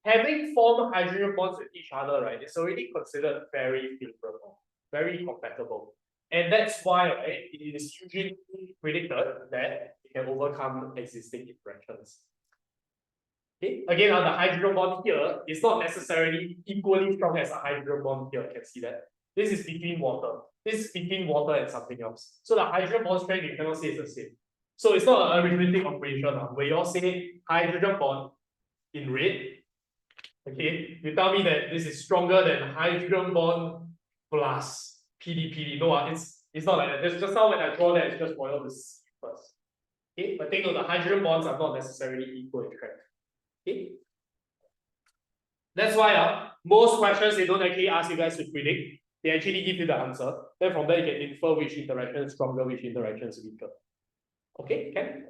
Having formed hydrogen bonds with each other, right, it's already considered very favorable, very compatible. And that's why, right, it is usually predicted that it can overcome existing interactions. Okay, again, the hydrogen bond here is not necessarily equally strong as a hydrogen bond here. You can see that. This is between water. This is between water and something else. So the hydrogen bond strength, you cannot say it's the same. So it's not an arithmetic operation where you all say hydrogen bond in red. Okay, you tell me that this is stronger than hydrogen bond plus PD. No, it's not like that. Just now when I draw that, it's just for you to see first. Okay, but take note, the hydrogen bonds are not necessarily equal in strength. Okay. That's why most questions they don't actually ask you guys to predict. They actually give you the answer. Then from there you can infer which interaction is stronger, which interaction is weaker. Okay, okay.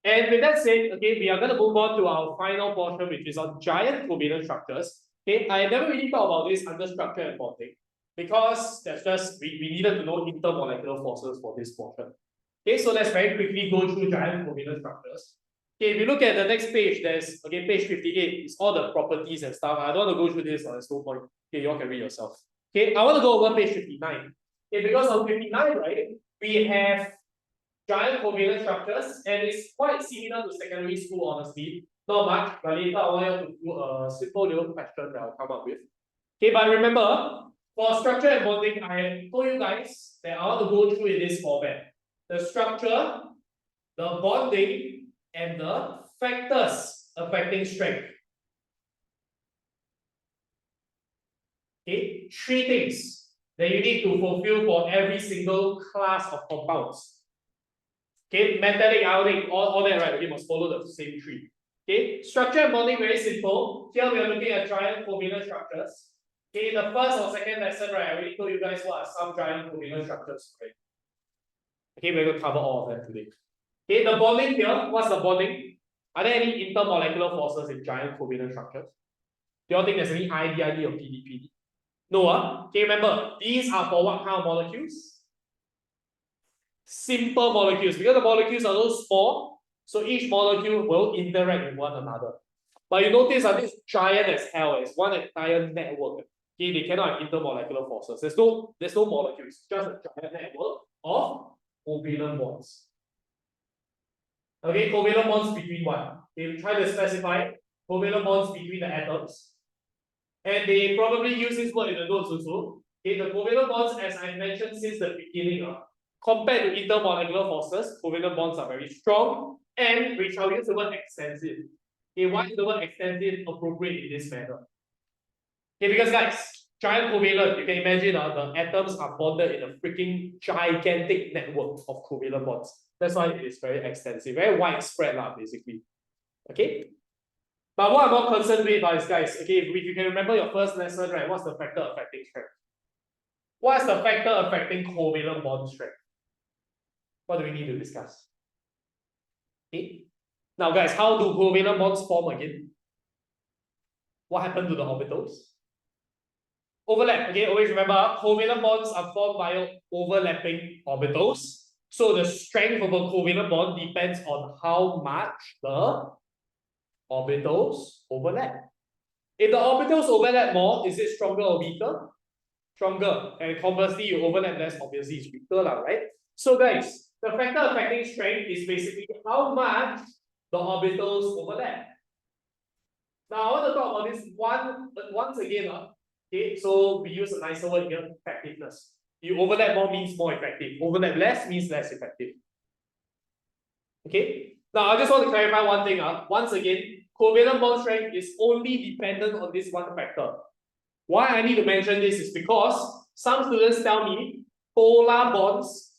And with that said, okay, we are going to move on to our final portion, which is on giant covalent structures. Okay, I never really thought about this under structure and bonding because that's just we needed to know intermolecular forces for this portion. Okay, so let's very quickly go through giant covalent structures. Okay, if you look at the next page, there's page 58, it's all the properties and stuff. I don't want to go through this, there's no point. Okay, you all can read yourself. Okay, I want to go over page 59. Okay, because on 59, right, we have giant covalent structures, and it's quite similar to secondary school, honestly. Not much, but later I want you to do a simple little question that I'll come up with. Okay, but remember, for structure and bonding, I told you guys that I want to go through in this format. The structure, the bonding, and the factors affecting strength. Okay, 3 things that you need to fulfill for every single class of compounds. Okay, metallic, ionic, all that, right? You must follow the same 3. Okay, structure and bonding, very simple. Here we are looking at giant covalent structures. Okay, in the first or second lesson, right, I already told you guys what are some giant covalent structures, right? Okay, we're going to cover all of them today. Okay, the bonding here, what's the bonding? Are there any intermolecular forces in giant covalent structures? Do you all think there's any IDID or PD? No, okay, remember, these are for what kind of molecules? Simple molecules, because the molecules are so small, so each molecule will interact with one another. But you notice that this giant as hell is one entire network. Okay, they cannot have intermolecular forces. There's no molecules, just a giant network of covalent bonds. Okay, covalent bonds between what? They try to specify covalent bonds between the atoms. And they probably use this word in the notes also. Okay, the covalent bonds, as I mentioned since the beginning, compared to intermolecular forces, covalent bonds are very strong, and we shall use the word extensive. Okay, why is the word extensive appropriate in this manner? Okay, because guys, giant covalent, you can imagine the atoms are bonded in a freaking gigantic network of covalent bonds. That's why it is very extensive, very widespread, basically. Okay? But what I'm more concerned with is, guys, okay, if you can remember your first lesson, right, what's the factor affecting strength? What's the factor affecting covalent bond strength? What do we need to discuss? Okay? Now, guys, how do covalent bonds form again? What happened to the orbitals? Overlap, okay, always remember, covalent bonds are formed by overlapping orbitals. So the strength of a covalent bond depends on how much the orbitals overlap. If the orbitals overlap more, is it stronger or weaker? Stronger. And conversely, you overlap less, obviously it's weaker, right? So guys, the factor affecting strength is basically how much the orbitals overlap. Now I want to talk about this once again. Okay, so we use a nicer word here, effectiveness. You overlap more means more effective. Overlap less means less effective. Okay. Now I just want to clarify one thing. Once again, covalent bond strength is only dependent on this one factor. Why I need to mention this is because some students tell me polar bonds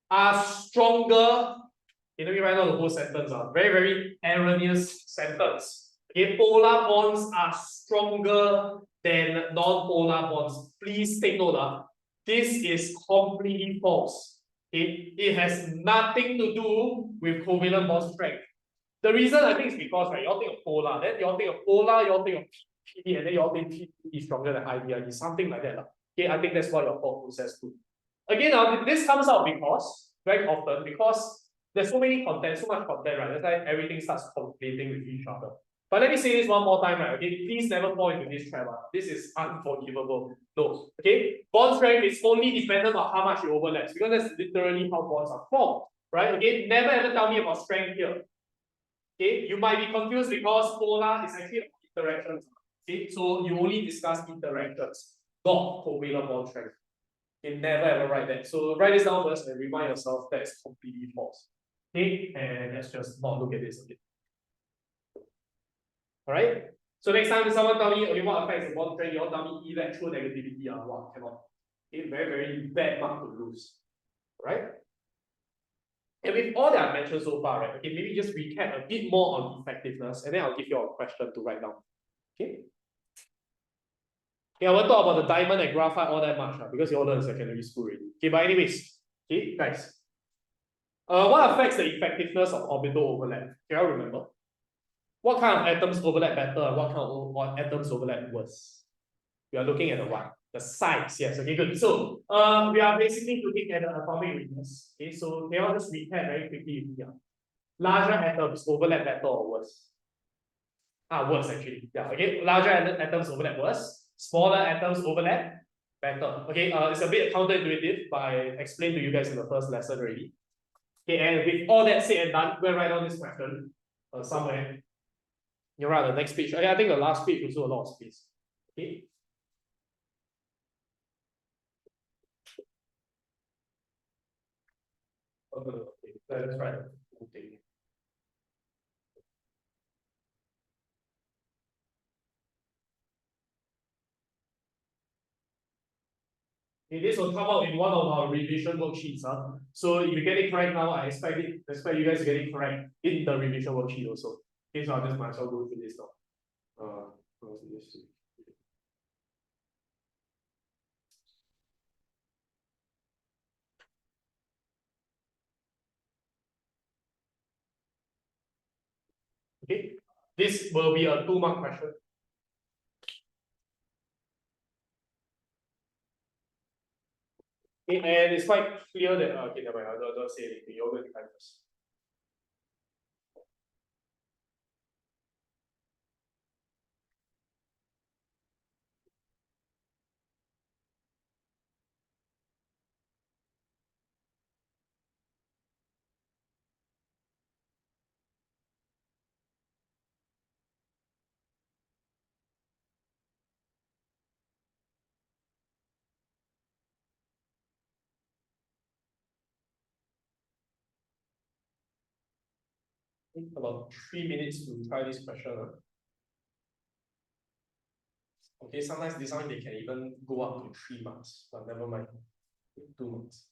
are stronger. Okay, let me write down the whole sentence. Very, very erroneous sentence. Okay, polar bonds are stronger than non-polar bonds. Please take note. This is completely false. Okay? It has nothing to do with covalent bond strength. The reason I think is because, right, you all think of polar, then you all think of polar, you all think of PD, and then you all think PD is stronger than IBID, something like that. Okay, I think that's what your thought process too. Again, this comes out because, very often, because there's so much content, right? That's why everything starts competing with each other. But let me say this one more time, right? Okay, please never fall into this trap. This is unforgivable. No, okay? Bond strength is only dependent on how much it overlaps, because that's literally how bonds are formed, right? Okay, never ever tell me about strength here. Okay, you might be confused because polar is actually interactions. Okay, so you only discuss interactions. not covalent bond strength. You never ever write that. So write this down first and remind yourself that it's completely false. Okay, and let's just not look at this again. Alright? So next time someone tell me, okay, what affects the bond strength, you all tell me electronegativity, what cannot. Okay, very, very bad mark to lose. Right? And with all that I mentioned so far, right? Okay, maybe just recap a bit more on effectiveness, and then I'll give you a question to write down. Okay. Okay, I won't talk about the diamond and graphite all that much, because you all learned in secondary school already. Okay, but anyways, okay, guys. What affects the effectiveness of orbital overlap? Can you remember? What kind of atoms overlap better and what kind of atoms overlap worse? We are looking at the what? The size, yes. Okay, good. So we are basically looking at the atomic radius. Okay, so can I just recap very quickly here? Larger atoms overlap better or worse? Worse actually. Yeah, okay. Larger atoms overlap worse. Smaller atoms overlap better. Okay, it's a bit counterintuitive, but I explained to you guys in the first lesson already. Okay, and with all that said and done, we'll write down this question somewhere. You write the next page. Okay, I think the last page also a lot of space. Okay. Okay, let's write the whole thing. Okay, this will come out in one of our revision worksheets. So if you get it correct now, I expect you guys to get it correct in the revision worksheet also. Okay, so I'll just might as well go through this now. Okay, this will be a 2-mark question. Okay, and it's quite clear that okay, never mind, don't say anything. You're going to type first. About 3 minutes to try this question. Okay, sometimes this one they can even go up to 3 marks, but never mind. 2 marks.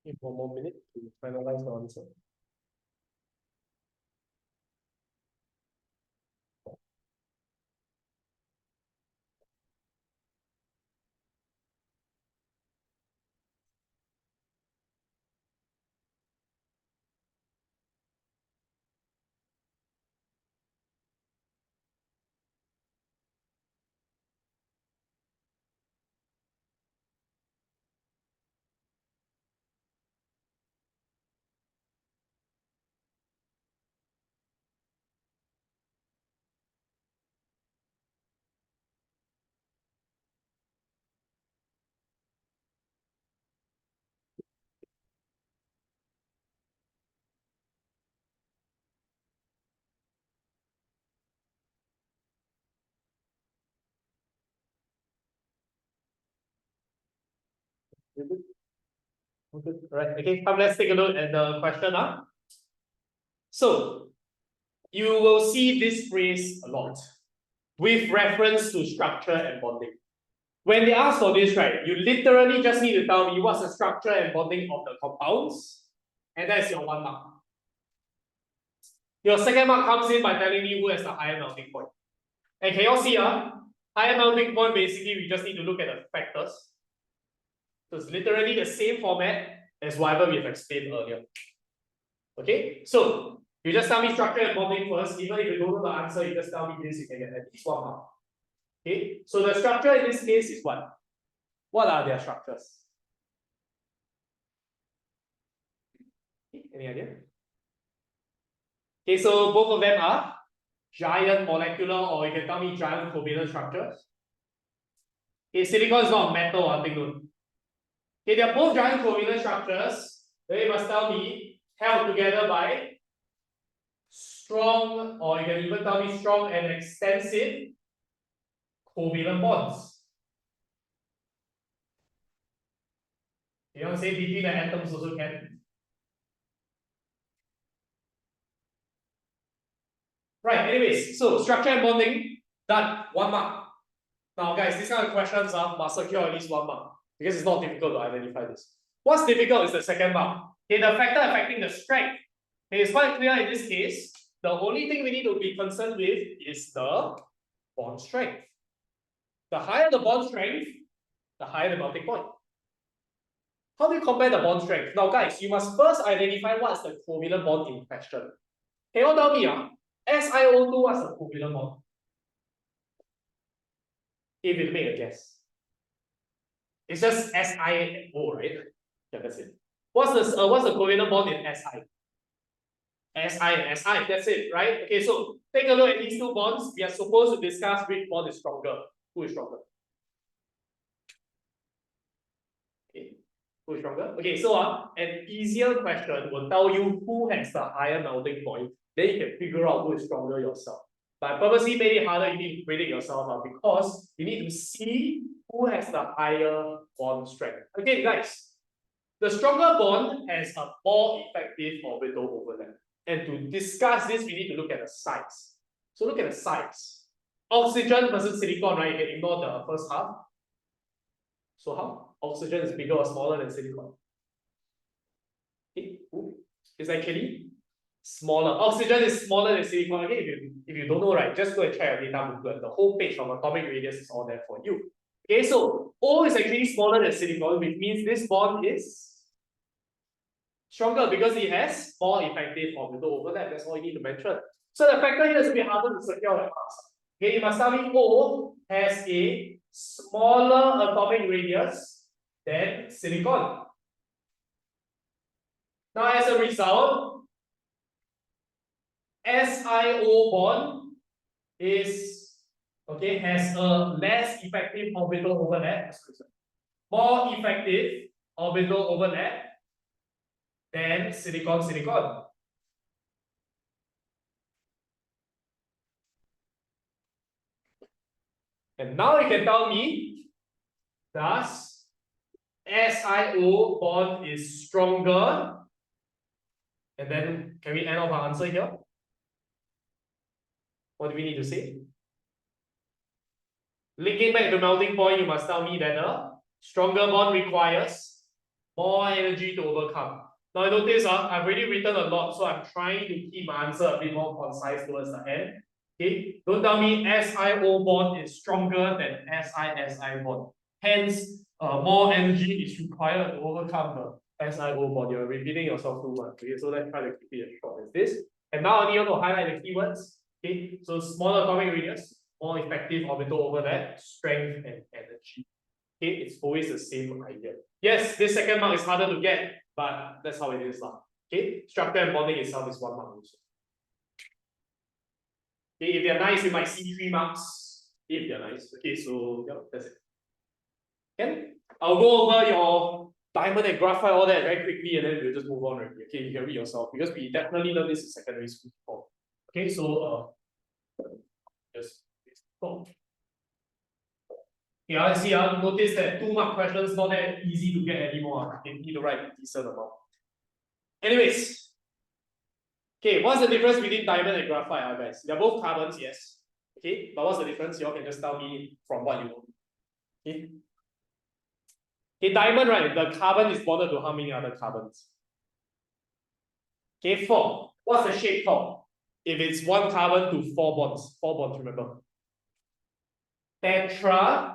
Give 1 more minute to finalize the answer. Okay. Right. Okay, come let's take a look at the question. So you will see this phrase a lot with reference to structure and bonding. When they ask for this, right, you literally just need to tell me what's the structure and bonding of the compounds, and that's your 1 mark. Your second mark comes in by telling me who has the higher melting point. And can you all see, higher melting point, basically, we just need to look at the factors. So it's literally the same format as whatever we have explained earlier. Okay, so you just tell me structure and bonding first. Even if you don't know the answer, you just tell me this, you can get at least 1 mark. Okay, so the structure in this case is what? What are their structures? Any idea? Okay, so both of them are giant molecular, or you can tell me giant covalent structures. Okay, silicon is not a metal, I think. Okay, they are both giant covalent structures. Then you must tell me held together by strong, or you can even tell me strong and extensive covalent bonds. You want to say between the atoms also can? Right, anyways, so structure and bonding, done, 1 mark. Now guys, these kind of questions must secure at least 1 mark, because it's not difficult to identify this. What's difficult is the second mark. Okay, the factor affecting the strength. Okay, it's quite clear in this case. The only thing we need to be concerned with is the bond strength. The higher the bond strength, the higher the melting point. How do you compare the bond strength? Now guys, you must first identify what's the covalent bond in question. Can you tell me, SiO2, what's the covalent bond? If you make a guess. It's just SiO, right? Yeah, that's it. What's the covalent bond in Si? Si and Si, that's it, right? Okay, so take a look at these two bonds. We are supposed to discuss which bond is stronger. Who is stronger? Okay, who is stronger? Okay, so an easier question will tell you who has the higher melting point. Then you can figure out who is stronger yourself. But I purposely made it harder. You need to predict yourself because you need to see who has the higher bond strength. Okay, guys. The stronger bond has a more effective orbital overlap. And to discuss this, we need to look at the size. So look at the size. Oxygen versus silicon, right? You can ignore the first half. So how? Oxygen is bigger or smaller than silicon? Okay. It's actually smaller. Oxygen is smaller than silicon. Again, if you don't know, right, just go and check your data booklet. The whole page of atomic radius is all there for you. Okay, so O is actually smaller than silicon, which means this bond is stronger because it has more effective orbital overlap. That's all you need to mention. So the factor here is a bit harder to secure the answer. Okay, you must tell me O has a smaller atomic radius than silicon. Now, as a result, SiO bond has a less effective orbital overlap, more effective orbital overlap than silicon. And now you can tell me, does SiO bond is stronger? And then can we end off our answer here? What do we need to say? Linking back to melting point, you must tell me that a stronger bond requires more energy to overcome. Now notice I've already written a lot, so I'm trying to keep my answer a bit more concise towards the end. Okay, don't tell me SiO bond is stronger than Si-Si bond. Hence, more energy is required to overcome the SiO bond. You're repeating yourself too much. Okay, so let's try to keep it as short as this. And now I need to highlight the keywords. Okay, so smaller atomic radius, more effective orbital overlap, strength and energy. Okay, it's always the same idea. Yes, this second mark is harder to get, but that's how it is now. Okay, structure and bonding itself is 1 mark also. Okay, if they're nice, you might see 3 marks. If they're nice. Okay, so yeah, that's it. Okay, I'll go over your diamond and graphite, all that very quickly, and then we'll just move on already. Okay, you can read yourself because we definitely learned this in secondary school before. Okay, so just Yeah, see, notice that 2 mark questions not that easy to get anymore. You need to write a decent amount. Anyways, okay, what's the difference between diamond and graphite, guys? They're both carbons, yes. Okay, but what's the difference? You all can just tell me from what you know. Okay. Okay, diamond, right? The carbon is bonded to how many other carbons? Okay, 4. What's the shape called? If it's 1 carbon to 4 bonds. 4 bonds, remember. Tetrahedral.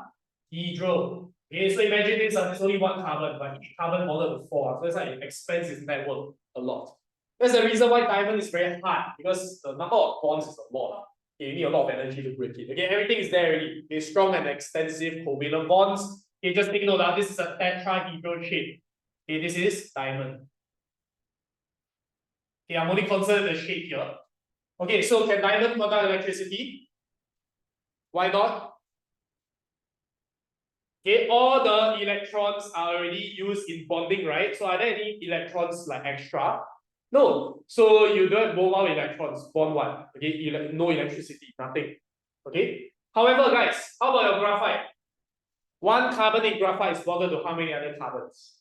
Okay, so imagine this, there's only 1 carbon, but each carbon bonded to 4. So that's why it expands its network a lot. That's the reason why diamond is very hard, because the number of bonds is a lot. Okay, you need a lot of energy to break it. Okay, everything is there already. Okay, strong and extensive covalent bonds. Okay, just take note that this is a tetrahedral shape. Okay, this is diamond. Okay, I'm only concerned with the shape here. Okay, so can diamond conduct electricity? Why not? Okay, all the electrons are already used in bonding, right? So are there any electrons like extra? No. So you don't have mobile electrons, bond one. Okay, no electricity, nothing. Okay. However, guys, how about your graphite? 1 carbon in graphite is bonded to how many other carbons?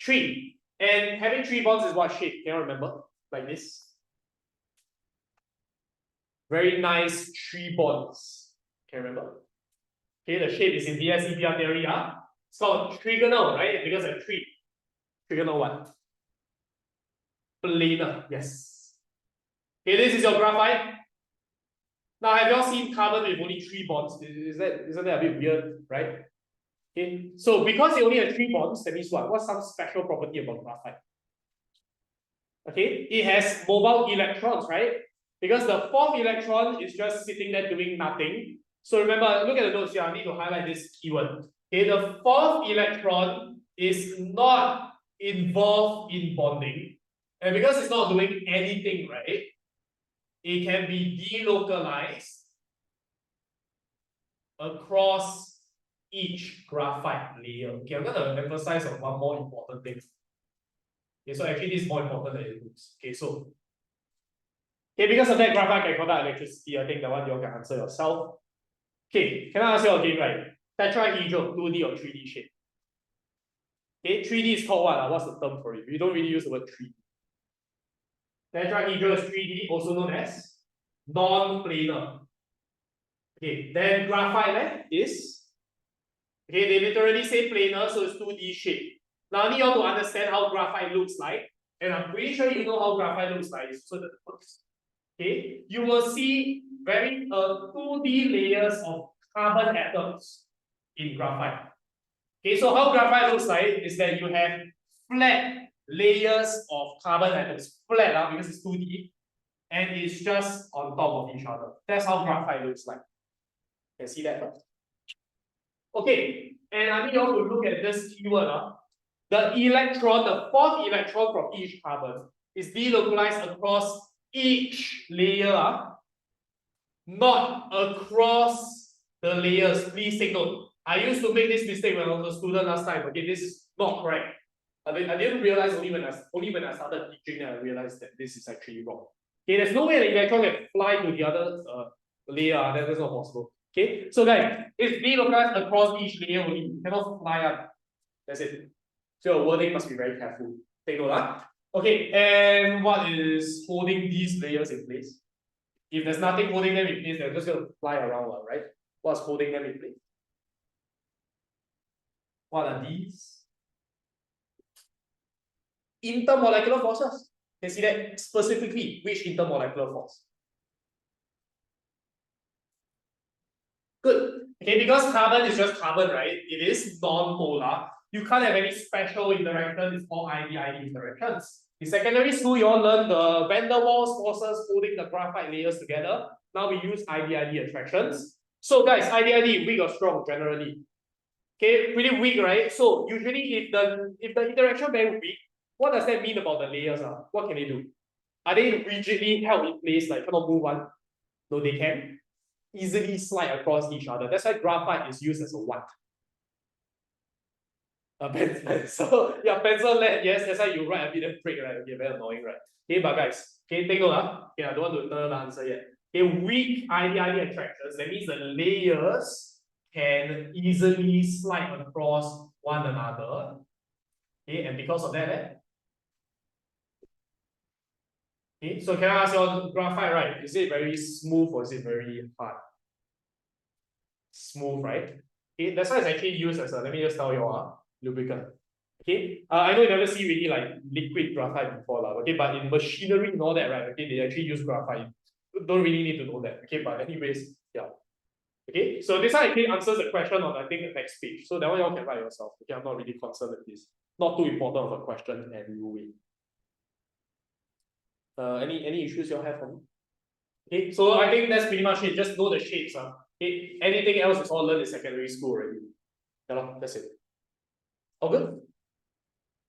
3. And having 3 bonds is what shape? Can you remember? Like this. Very nice 3 bonds. Can you remember? Okay, the shape is in DS-EPR theory. It's called trigonal, right? Because of 3. Trigonal what? Planar, yes. Okay, this is your graphite. Now, have you all seen carbon with only 3 bonds? Isn't that a bit weird, right? Okay, so because it only has 3 bonds, that means what? What's some special property about graphite? Okay, it has mobile electrons, right? Because the 4th electron is just sitting there doing nothing. So remember, look at the notes here. I need to highlight this keyword. Okay, the 4th electron is not involved in bonding. And because it's not doing anything, right? It can be delocalized across each graphite layer. Okay, I'm going to emphasize on one more important thing. Okay, so actually this is more important than it looks. Okay, so because of that, graphite can conduct electricity. I think that one you all can answer yourself. Okay, can I ask you again, right? Tetrahedral, 2D or 3D shape. Okay, 3D is called what? What's the term for it? We don't really use the word 3D. Tetrahedral is 3D, also known as non-planar. Okay, then graphite is, okay, they literally say planar, so it's 2D shape. Now I need you all to understand how graphite looks like, and I'm pretty sure you know how graphite looks like. So that works. Okay, you will see very 2D layers of carbon atoms in graphite. Okay, so how graphite looks like is that you have flat layers of carbon atoms, flat because it's 2D, and it's just on top of each other. That's how graphite looks like. You can see that. Okay, and I need you all to look at this keyword. The electron, the 4th electron from each carbon is delocalized across each layer, not across the layers. Please take note. I used to make this mistake when I was a student last time. Okay, this is not correct. I didn't realize only when I started teaching that I realized that this is actually wrong. Okay, there's no way the electron can fly to the other layer. That's not possible. Okay, so guys, it's delocalized across each layer only. You cannot fly up. That's it. So your wording must be very careful. Take note. Okay, and what is holding these layers in place? If there's nothing holding them in place, they're just going to fly around, right? What's holding them in place? What are these? Intermolecular forces. You can see that specifically, which intermolecular force? Good. Okay, because carbon is just carbon, right? It is non-polar. You can't have any special interaction. It's all ID-ID interactions. In secondary school, you all learn the van der Waals forces holding the graphite layers together. Now we use ID-ID attractions. So guys, ID-ID, weak or strong generally? Okay, pretty weak, right? So usually if the interaction very weak, what does that mean about the layers? What can they do? Are they rigidly held in place, like cannot move one? No, they can easily slide across each other. That's why graphite is used as a what? A pencil. So yeah, pencil lead, yes, that's why you write a bit of break, right? Okay, very annoying, right? Okay, but guys, okay, take note. Okay, I don't want to learn the answer yet. Okay, weak ID-ID attractions, that means the layers can easily slide across one another. Okay, and because of that, okay, so can I ask your graphite, right? Is it very smooth or is it very hard? Smooth, right? Okay, that's why it's actually used as a, let me just tell you, lubricant. Okay, I know you never see really like liquid graphite before, okay, but in machinery and all that, right? Okay, they actually use graphite. Don't really need to know that, okay, but anyways, yeah. Okay, so this one actually answers the question on, I think, the next page. So that one y'all can write yourself. Okay, I'm not really concerned with this. Not too important of a question anyway. Any issues y'all have for me? Okay, so I think that's pretty much it. Just know the shapes. Okay, anything else is all learned in secondary school already. Yeah, that's it. All good?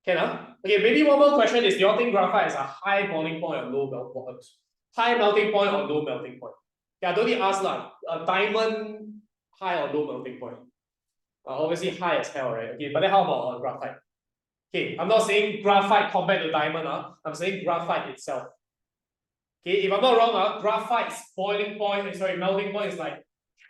Can Okay, maybe one more question is, do you think graphite has a high boiling point or low melting point? High melting point or low melting point? Yeah, don't need ask lah. A diamond high or low melting point? Obviously high as hell, right? Okay, but then how about graphite? Okay, I'm not saying graphite compared to diamond, I'm saying graphite itself. Okay, if I'm not wrong, graphite's boiling point, sorry, melting point is like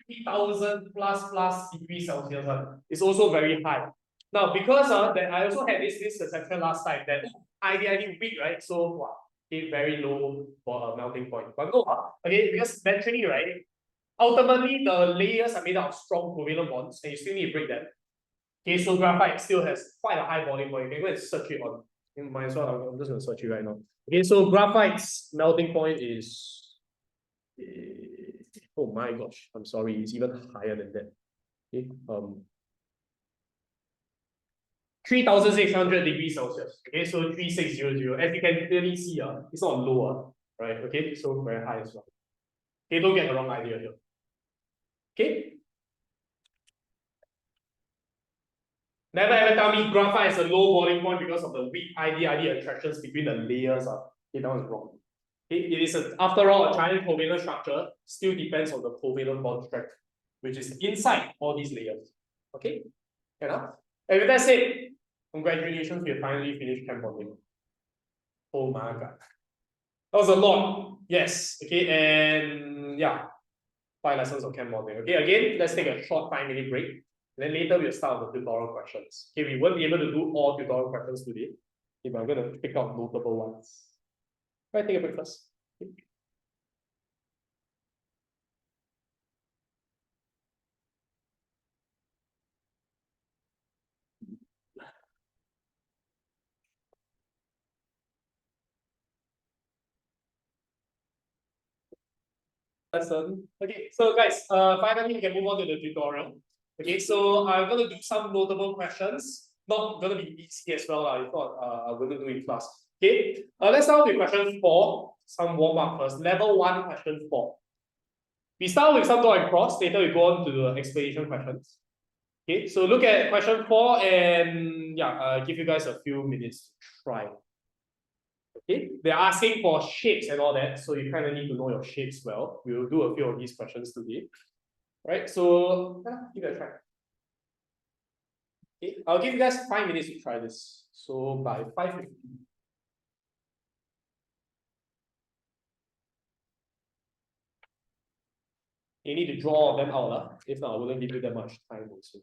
3000 plus degrees Celsius. It's also very high. Now, because that I also had this perception last time that ideally weak, right? So wow, okay, very low melting point. But no, okay, because naturally, right? Ultimately, the layers are made out of strong covalent bonds, and you still need to break them. Okay, so graphite still has quite a high boiling point. You can go and search it on. Might as well. I'm just gonna search it right now. Okay, so graphite's melting point is. Oh my gosh, I'm sorry, it's even higher than that. Okay, 3600 degrees Celsius. Okay, so 3600. As you can clearly see, it's not lower, right? Okay, so very high as well. Okay, don't get the wrong idea here. Okay. Never ever tell me graphite has a low boiling point because of the weak ID attractions between the layers. Okay, that was wrong. Okay, it is after all a giant covalent structure, still depends on the covalent bond strength, which is inside all these layers. Okay, enough. And with that said, congratulations, we have finally finished chem bonding. Oh my god. That was a lot. Yes. Okay, and yeah, 5 lessons of chem bonding. Okay, again, let's take a short 5-minute break. Then later we'll start with the tutorial questions. Okay, we won't be able to do all tutorial questions today. Okay, but I'm gonna pick out notable ones. All right, take a break first. Okay. Lesson. Okay, so guys, finally we can move on to the tutorial. Okay, so I'm gonna do some notable questions. Not gonna be easy as well. I thought I'm gonna do in class. Okay, let's start with question 4. Some warm up first. Level 1, question 4. We start with some dot and cross. Later we go on to the explanation questions. Okay, so look at question 4 and yeah, give you guys a few minutes to try. Okay, they're asking for shapes and all that, so you kind of need to know your shapes well. We will do a few of these questions today. Right, so give it a try. Okay, I'll give you guys 5 minutes to try this. So by 5:50. You need to draw them out. If not, I wouldn't give you that much time also.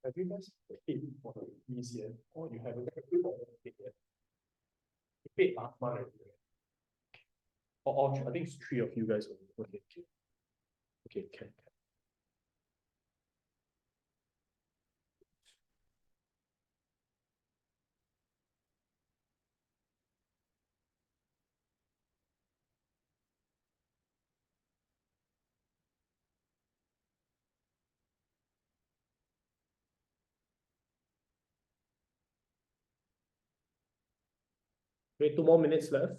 Have you guys paid for the fees yet? Or you haven't paid yet? You paid last month already. Or I think it's 3 of you guys only. Okay, can. Wait, 2 more minutes left.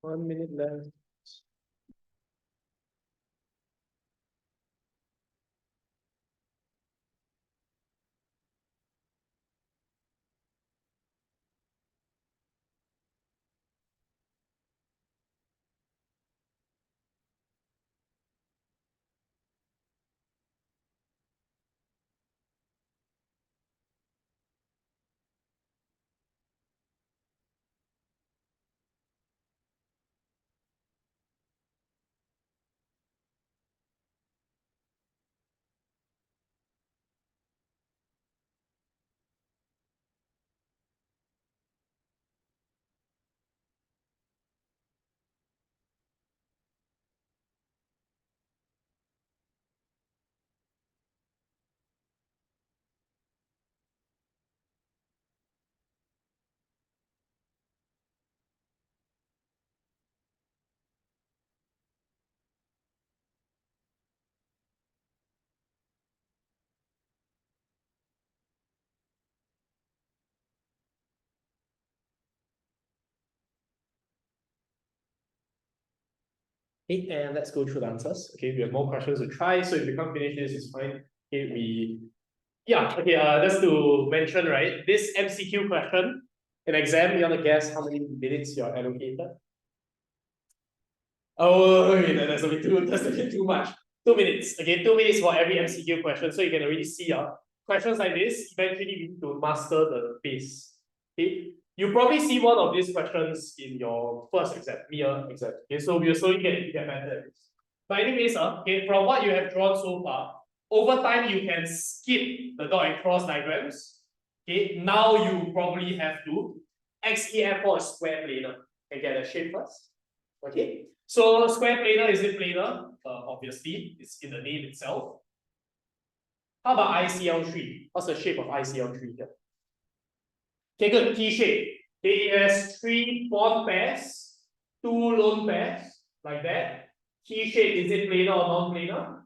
One minute left. Okay, and let's go through the answers. Okay, we have more questions to try. So if you can't finish this, it's fine. Okay, just to mention, right, this MCQ question in exam, you want to guess how many minutes you're allocated? Oh, okay, that's a bit too much. 2 minutes. Okay, 2 minutes for every MCQ question. So you can already see questions like this, eventually you need to master the pace. Okay. You probably see one of these questions in your first exam, exam. Okay, so we'll slowly get better at this. But anyways, okay, from what you have drawn so far, over time you can skip the dot and cross diagrams. Okay, now you probably have to XEF for a square planar. Can get a shape first. Okay, so square planar, is it planar? Obviously, it's in the name itself. How about ICL3? What's the shape of ICL3 here? Okay, good. T shape. Okay, it has 3 bond pairs, 2 lone pairs, like that. T shape, is it planar or non-planar?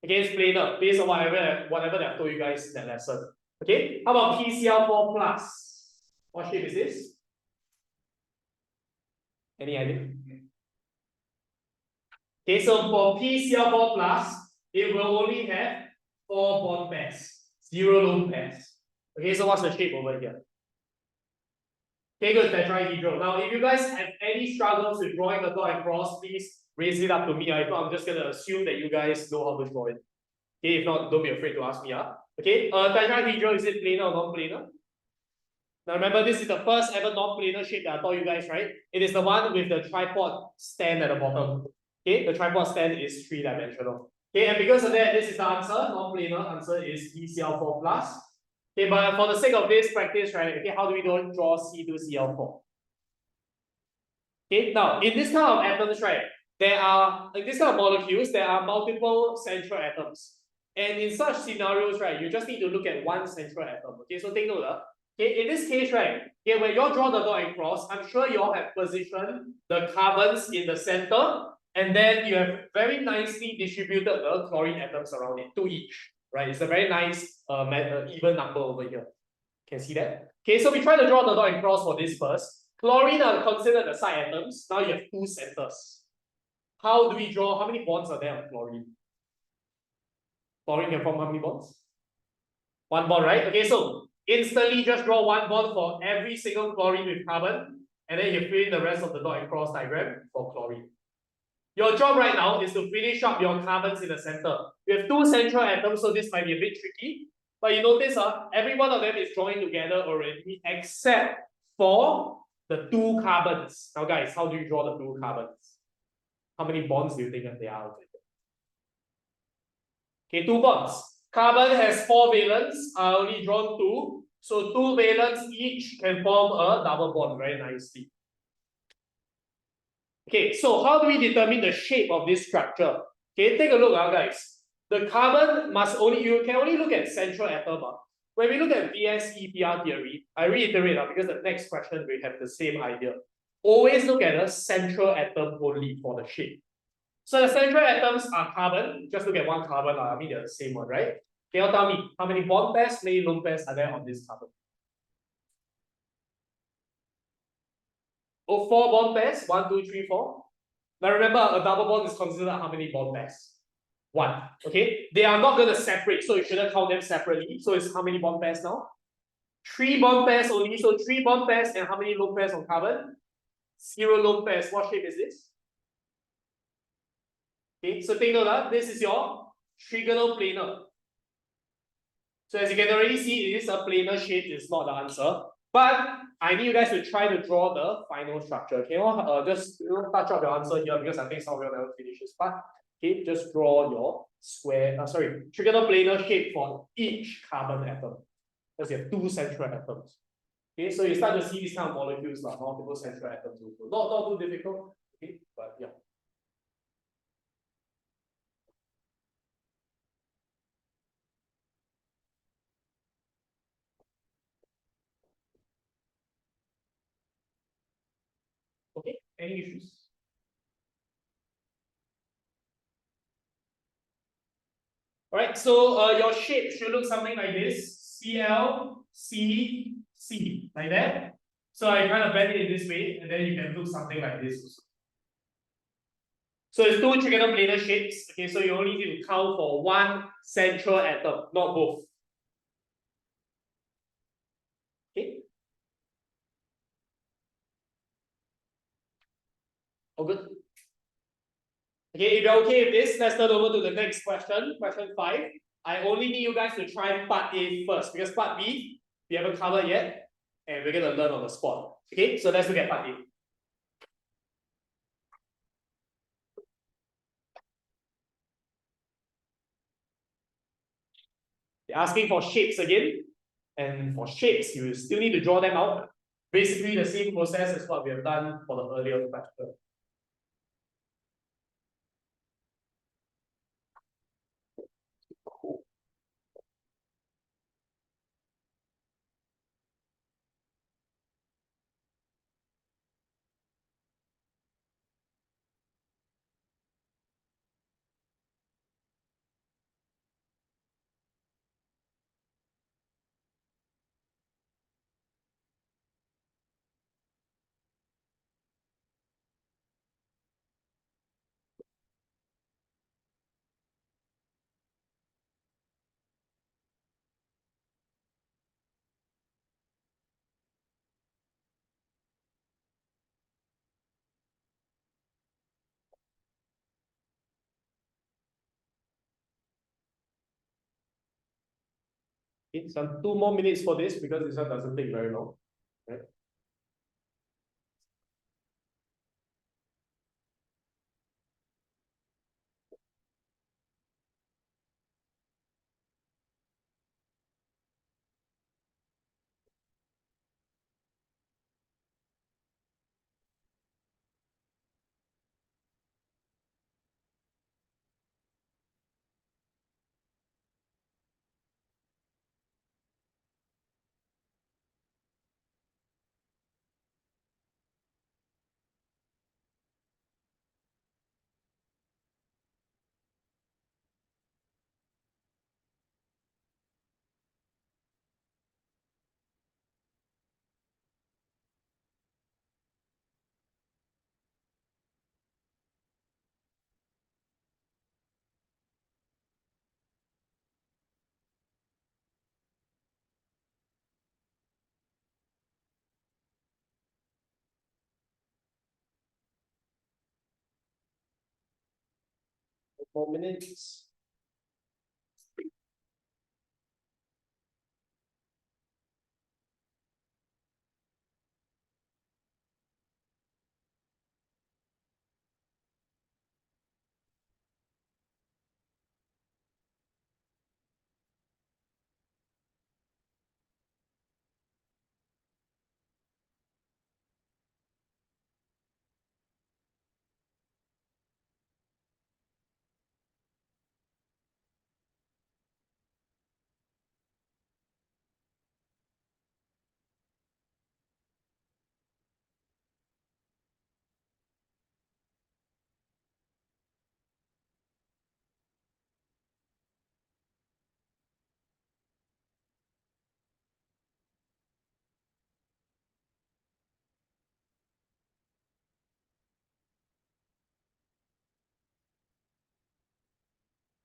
Again, it's planar, based on whatever they have told you guys in that lesson. Okay, how about PCl4 plus? What shape is this? Any idea? Okay, so for PCl4 plus, it will only have 4 bond pairs, 0 lone pairs. Okay, so what's the shape over here? Okay, good, tetrahedral. Now, if you guys have any struggles with drawing the dot and cross, please raise it up to me. If not, I'm just gonna assume that you guys know how to draw it. Okay, if not, don't be afraid to ask me. Okay, tetrahedral, is it planar or non-planar? Now remember, this is the first ever non-planar shape that I taught you guys, right? It is the one with the tripod stand at the bottom. Okay, the tripod stand is 3-dimensional. Okay, and because of that, this is the answer. Non-planar answer is ECl4 plus. Okay, but for the sake of this practice, right? Okay, how do we don't draw C2Cl4? Okay, now in this kind of atoms, right? There are like this kind of molecules, there are multiple central atoms. And in such scenarios, right, you just need to look at one central atom. Okay, so take note. Okay, in this case, right, okay, when you all draw the dot and cross, I'm sure you all have positioned the carbons in the center, and then you have very nicely distributed the chlorine atoms around it, two each, right? It's a very nice even number over here. Can see that? Okay, so we try to draw the dot and cross for this first. Chlorine are considered the side atoms. Now you have two centers. How do we draw? How many bonds are there on chlorine? Chlorine can form how many bonds? One bond, right? Okay, so instantly just draw one bond for every single chlorine with carbon, and then you fill in the rest of the dot and cross diagram for chlorine. Your job right now is to finish up your carbons in the center. You have two central atoms, so this might be a bit tricky. But you notice, every one of them is joined together already, except for the two carbons. Now, guys, how do you draw the two carbons? How many bonds do you think that they are? Okay, two bonds. Carbon has four valence. I only drawn two. So two valence each can form a double bond very nicely. Okay, so how do we determine the shape of this structure? Okay, take a look, guys. The carbon must only, you can only look at central atom. When we look at VSEPR theory, I reiterate because the next question we have the same idea. Always look at the central atom only for the shape. So the central atoms are carbon. Just look at one carbon. I mean, they're the same one, right? Can you tell me how many bond pairs, how many lone pairs are there on this carbon? Oh, four bond pairs. 1, 2, 3, 4. Now remember, a double bond is considered how many bond pairs? One. Okay, they are not going to separate, so you shouldn't count them separately. So it's how many bond pairs now? 3 bond pairs only. So 3 bond pairs and how many lone pairs on carbon? 0 lone pairs. What shape is this? Okay, so take note, this is your trigonal planar. So as you can already see, it is a planar shape, it's not the answer. But I need you guys to try to draw the final structure. Okay, just touch up your answer here because I think some of you never finish this part. Okay, just draw your square, trigonal planar shape for each carbon atom. Because you have two central atoms. Okay, so you start to see these kind of molecules like multiple central atoms also. Not too difficult. Okay, but yeah. Okay, any issues? All right, so your shape should look something like this: Cl, C, C, like that. So I kind of bend it in this way, and then you can look something like this also. So it's two trigonal planar shapes. Okay, so you only need to count for one central atom, not both. Okay. All good. Okay, if you're okay with this, let's turn over to the next question. Question 5. I only need you guys to try part A first, because part B, we haven't covered yet, and we're going to learn on the spot. Okay, so let's look at part A. They're asking for shapes again, and for shapes, you still need to draw them out. Basically, the same process as what we have done for the earlier question. Okay, so 2 more minutes for this because this one doesn't take very long. Right? more minutes.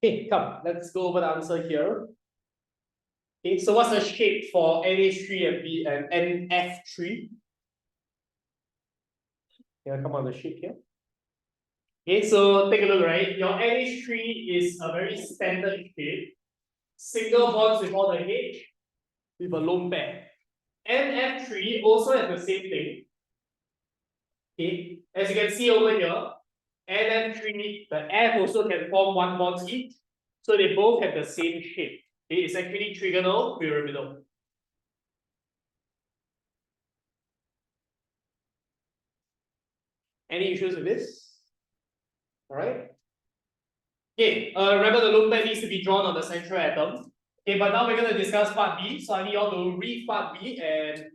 Okay, come, let's go over the answer here. Okay, so what's the shape for NH3 and B and NF3? Yeah, come on, the shape here. Okay, so take a look, right? Your NH3 is a very standard shape. Single bonds with all the H with a lone pair. NF3 also has the same thing. Okay, as you can see over here, NF3, the F also can form one bond each. So they both have the same shape. Okay, it's actually trigonal pyramidal. Any issues with this? All right. Okay, remember the lone pair needs to be drawn on the central atom. Okay, but now we're going to discuss part B. So I need you all to read part B, and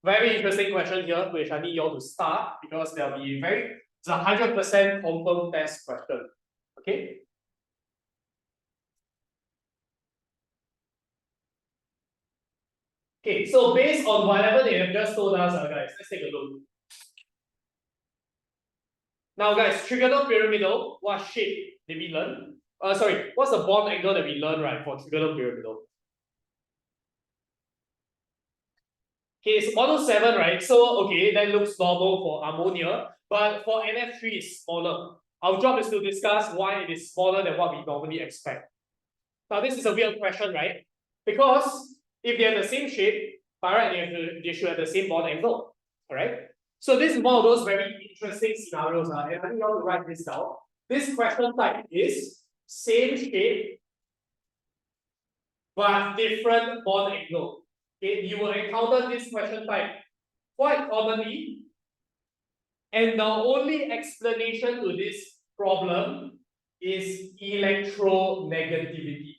very interesting question here, which I need you all to start because there'll be it's a 100% confirmed test question. Okay. Okay, so based on whatever they have just told us, guys, let's take a look. Now, guys, trigonal pyramidal, what shape did we learn? Sorry, what's the bond angle that we learned, right, for trigonal pyramidal? Okay, it's 107, right? So, okay, that looks normal for ammonia, but for NF3 it's smaller. Our job is to discuss why it is smaller than what we normally expect. Now, this is a weird question, right? Because if they have the same shape, by right, they should have the same bond angle, all right? So this is one of those very interesting scenarios, and I think you want to write this down. This question type is same shape, but different bond angle. Okay, you will encounter this question type quite commonly, and the only explanation to this problem is electronegativity.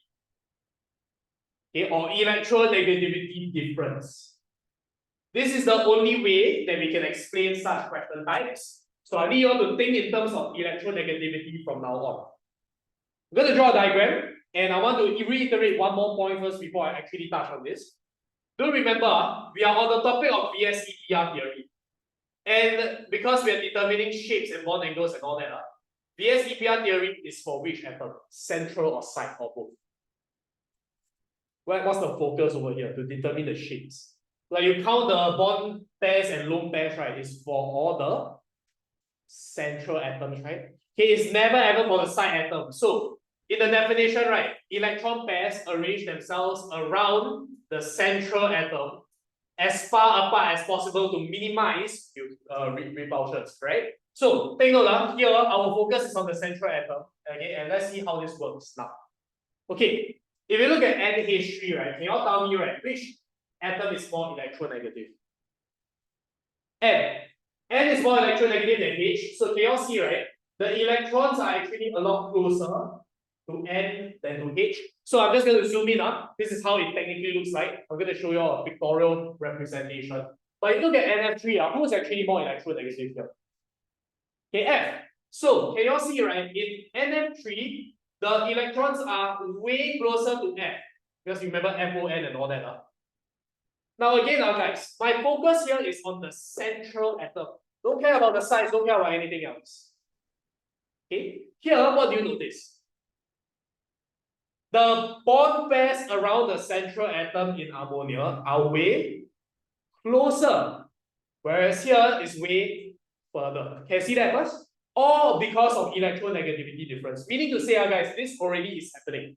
Okay, or electronegativity difference. This is the only way that we can explain such question types. So I need you all to think in terms of electronegativity from now on. I'm going to draw a diagram, and I want to reiterate one more point first before I actually touch on this. Do remember, we are on the topic of VSEPR theory. And because we are determining shapes and bond angles and all that, VSEPR theory is for which atom? Central or side or both? What's the focus over here to determine the shapes? Like you count the bond pairs and lone pairs, right? It's for all the central atoms, right? Okay, it's never ever for the side atom. So in the definition, right, electron pairs arrange themselves around the central atom as far apart as possible to minimize repulsions, right? So take note, here our focus is on the central atom, okay, and let's see how this works now. Okay, if you look at NH3, right, can you all tell me, right, which atom is more electronegative? N. N is more electronegative than H. So can you all see, right? The electrons are actually a lot closer to N than to H. So I'm just going to zoom in. This is how it technically looks like. I'm going to show you all a pictorial representation. But if you look at NF3, who is actually more electronegative here? Okay, F. So can you all see, right? In NF3, the electrons are way closer to F. Because remember FON and all that. Now again, guys, my focus here is on the central atom. Don't care about the size, don't care about anything else. Okay, here, what do you notice? The bond pairs around the central atom in ammonia are way closer, whereas here is way further. Can you see that first? or because of electronegativity difference. Meaning to say, guys, this already is happening.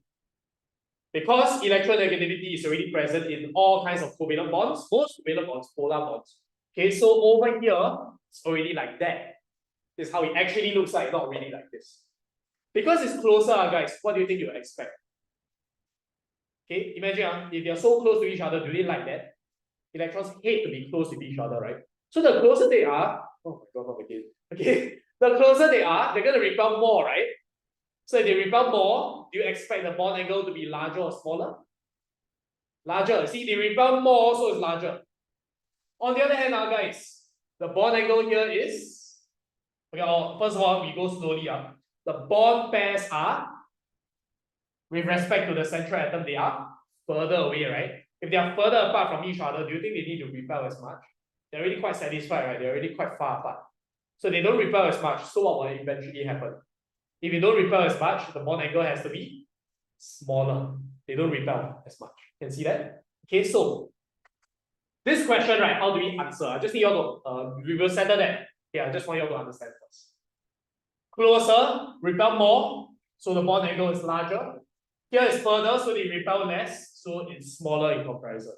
Because electronegativity is already present in all kinds of covalent bonds, most covalent bonds, polar bonds. Okay, so over here, it's already like that. This is how it actually looks like, not really like this. Because it's closer, guys, what do you think you expect? Okay, imagine if they're so close to each other, do they like that? Electrons hate to be close with each other, right? So the closer they are, oh my god, not again. Okay, the closer they are, they're gonna repel more, right? So if they repel more, do you expect the bond angle to be larger or smaller? Larger. See, they repel more, so it's larger. On the other hand, now guys, the bond angle here is, okay, first of all, we go slowly up. The bond pairs are, with respect to the central atom, they are further away, right? If they are further apart from each other, do you think they need to repel as much? They're already quite satisfied, right? They're already quite far apart. So they don't repel as much. So what will eventually happen? If you don't repel as much, the bond angle has to be smaller. They don't repel as much. Can see that? Okay, so this question, right? How do we answer? I just need you all to, we will settle that. Yeah, I just want you all to understand first. Closer, repel more, so the bond angle is larger. Here is further, so they repel less, so it's smaller in comparison.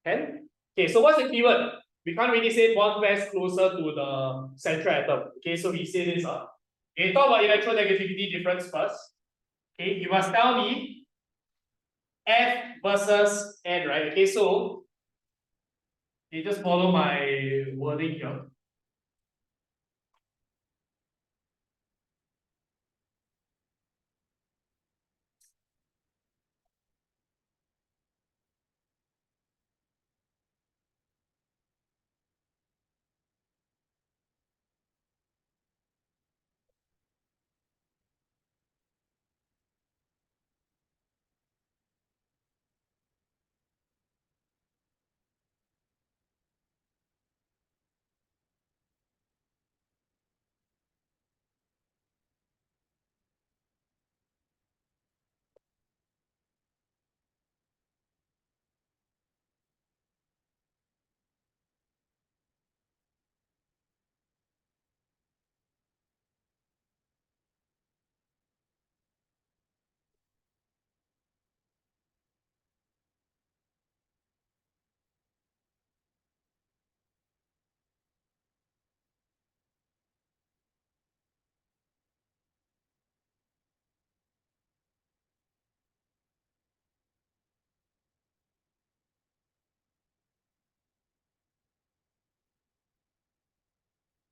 Okay, so what's the keyword? We can't really say bond pairs closer to the central atom. Okay, so we say this up. Okay, talk about electronegativity difference first. Okay, you must tell me F versus N, right? Okay, so you just follow my wording here.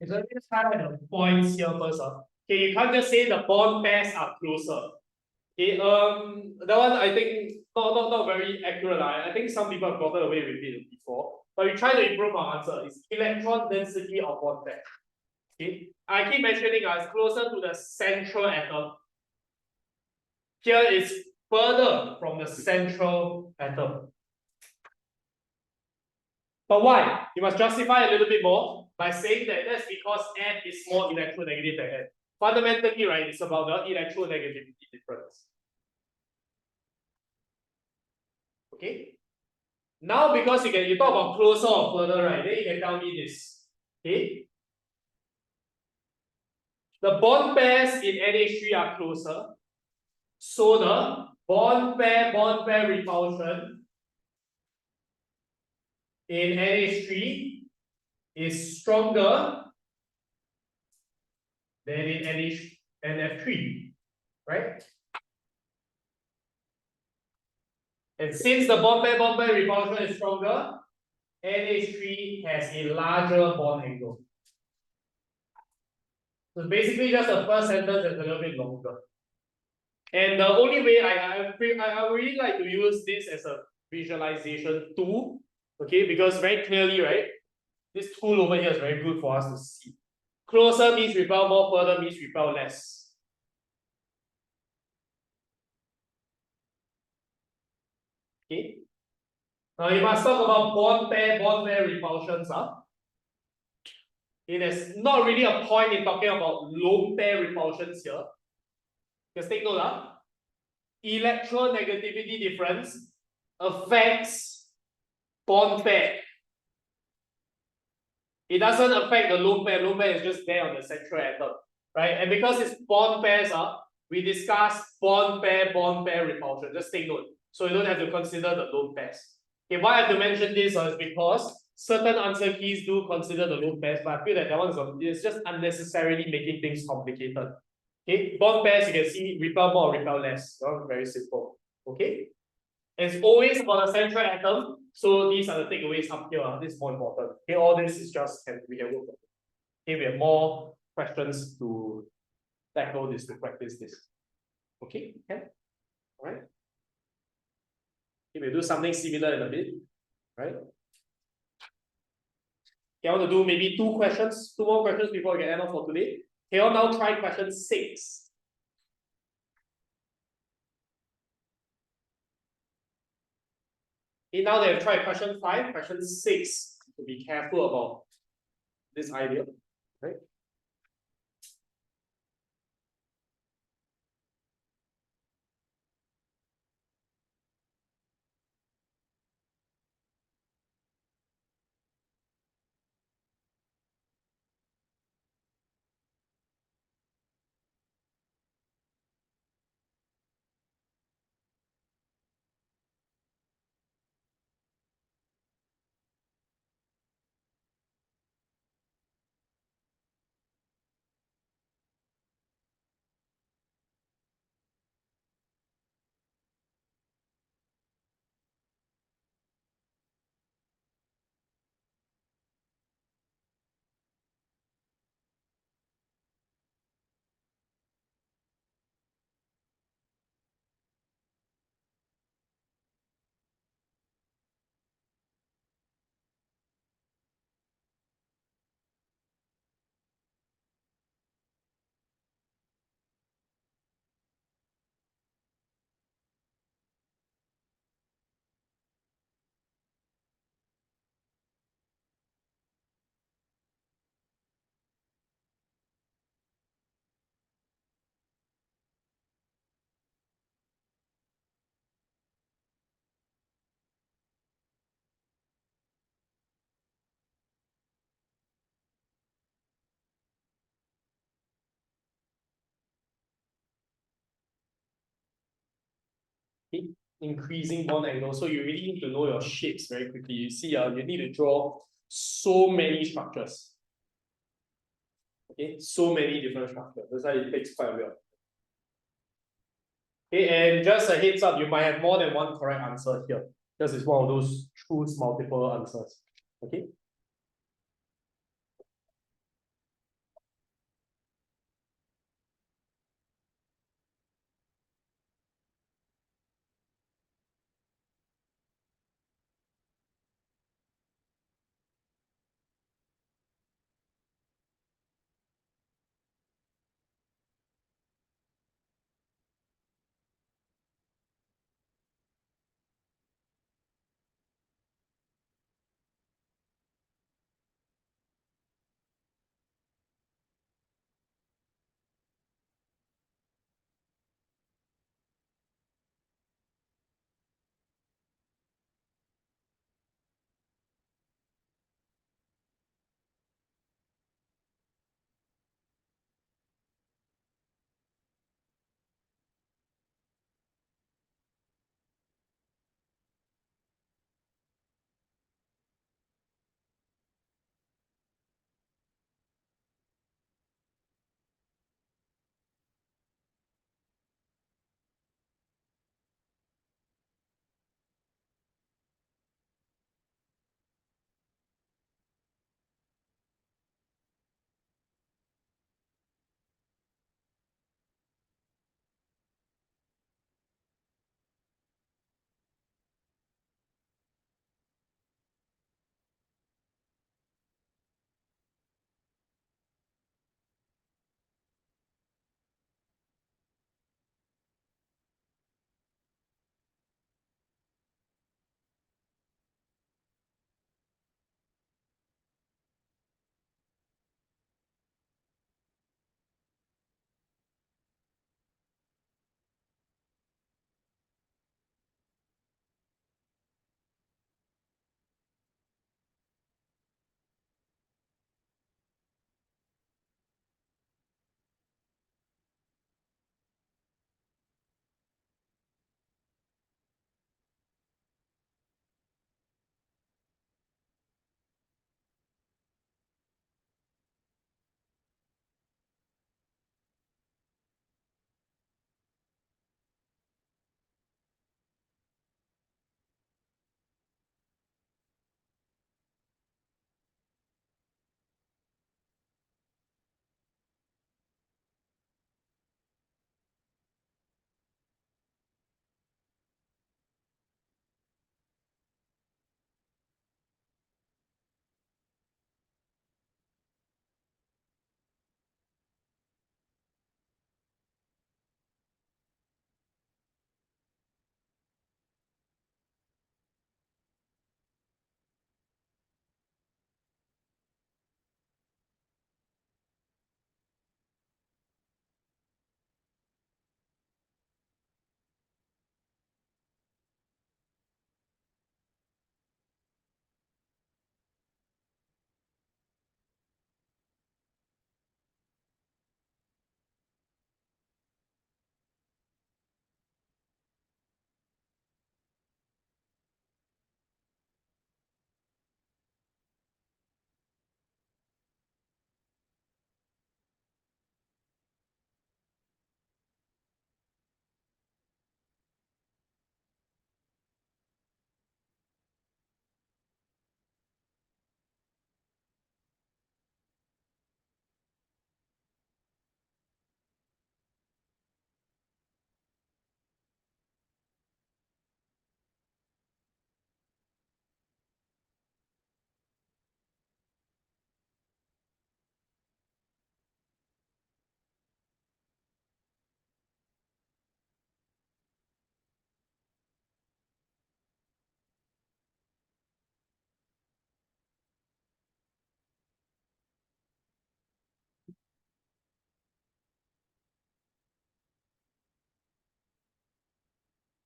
So let me just highlight the points here first. Okay, you can't just say the bond pairs are closer. Okay, that one I think not very accurate. I think some people have gotten away with it before. But we try to improve our answer. It's electron density of bond pair. Okay, I keep mentioning it's closer to the central atom. Here is further from the central atom. But why? You must justify a little bit more by saying that that's because N is more electronegative than N. Fundamentally, right, it's about the electronegativity difference. Okay. Now, because you talk about closer or further, right? Then you can tell me this. Okay. The bond pairs in NH3 are closer. So the bond pair repulsion in NH3 is stronger than in NF3, right? And since the bond pair repulsion is stronger, NH3 has a larger bond angle. So basically just the first sentence is a little bit longer. And the only way I really like to use this as a visualization tool, okay, because very clearly, right, this tool over here is very good for us to see. Closer means repel more, further means repel less. Okay. Now you must talk about bond pair repulsions. It is not really a point in talking about lone pair repulsions here. Just take note. Electronegativity difference affects bond pair. It doesn't affect the lone pair. Lone pair is just there on the central atom, right? And because it's bond pairs, we discuss bond pair repulsion. Just take note. So you don't have to consider the lone pairs. Okay, why I have to mention this is because certain answer keys do consider the lone pairs, but I feel that one is just unnecessarily making things complicated. Okay, bond pairs you can see repel more or repel less. Very simple. Okay. And it's always about the central atom. So these are the takeaways up here. This is more important. Okay, all this is just we can work on. Okay, we have more questions to tackle this, to practice this. Okay, okay. All right. Okay, we'll do something similar in a bit. Right? Okay, I want to do maybe two more questions before we get end off for today. Okay, I'll now try question 6. Okay, now they have tried question 5, question 6. To be careful about this idea. Right? Increasing bond angle. So you really need to know your shapes very quickly. You see, you need to draw so many structures. Okay, so many different structures. That's why it takes quite a bit. Okay, and just a heads up, you might have more than one correct answer here. This is one of those choose multiple answers. Okay.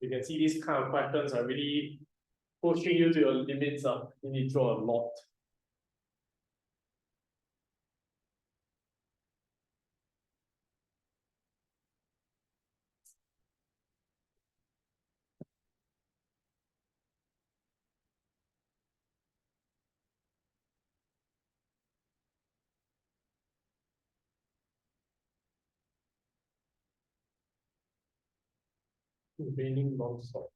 You can see these kind of questions are really pushing you to your limits. You need to draw a lot. Raining non-stop.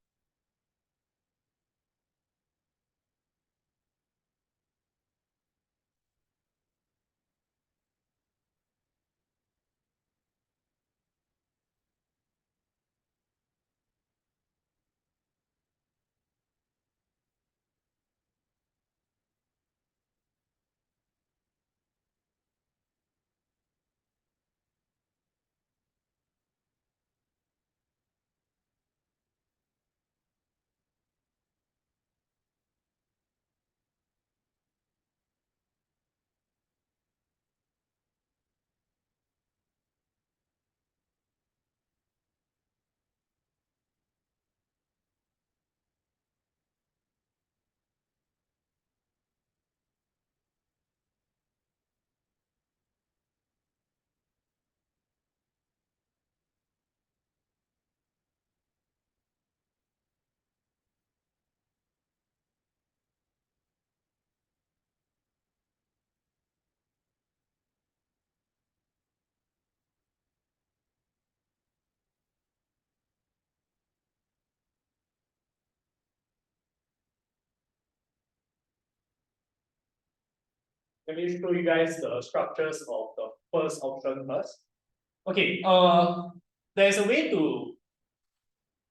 Let me show you guys the structures of the first option first. Okay, there's a way to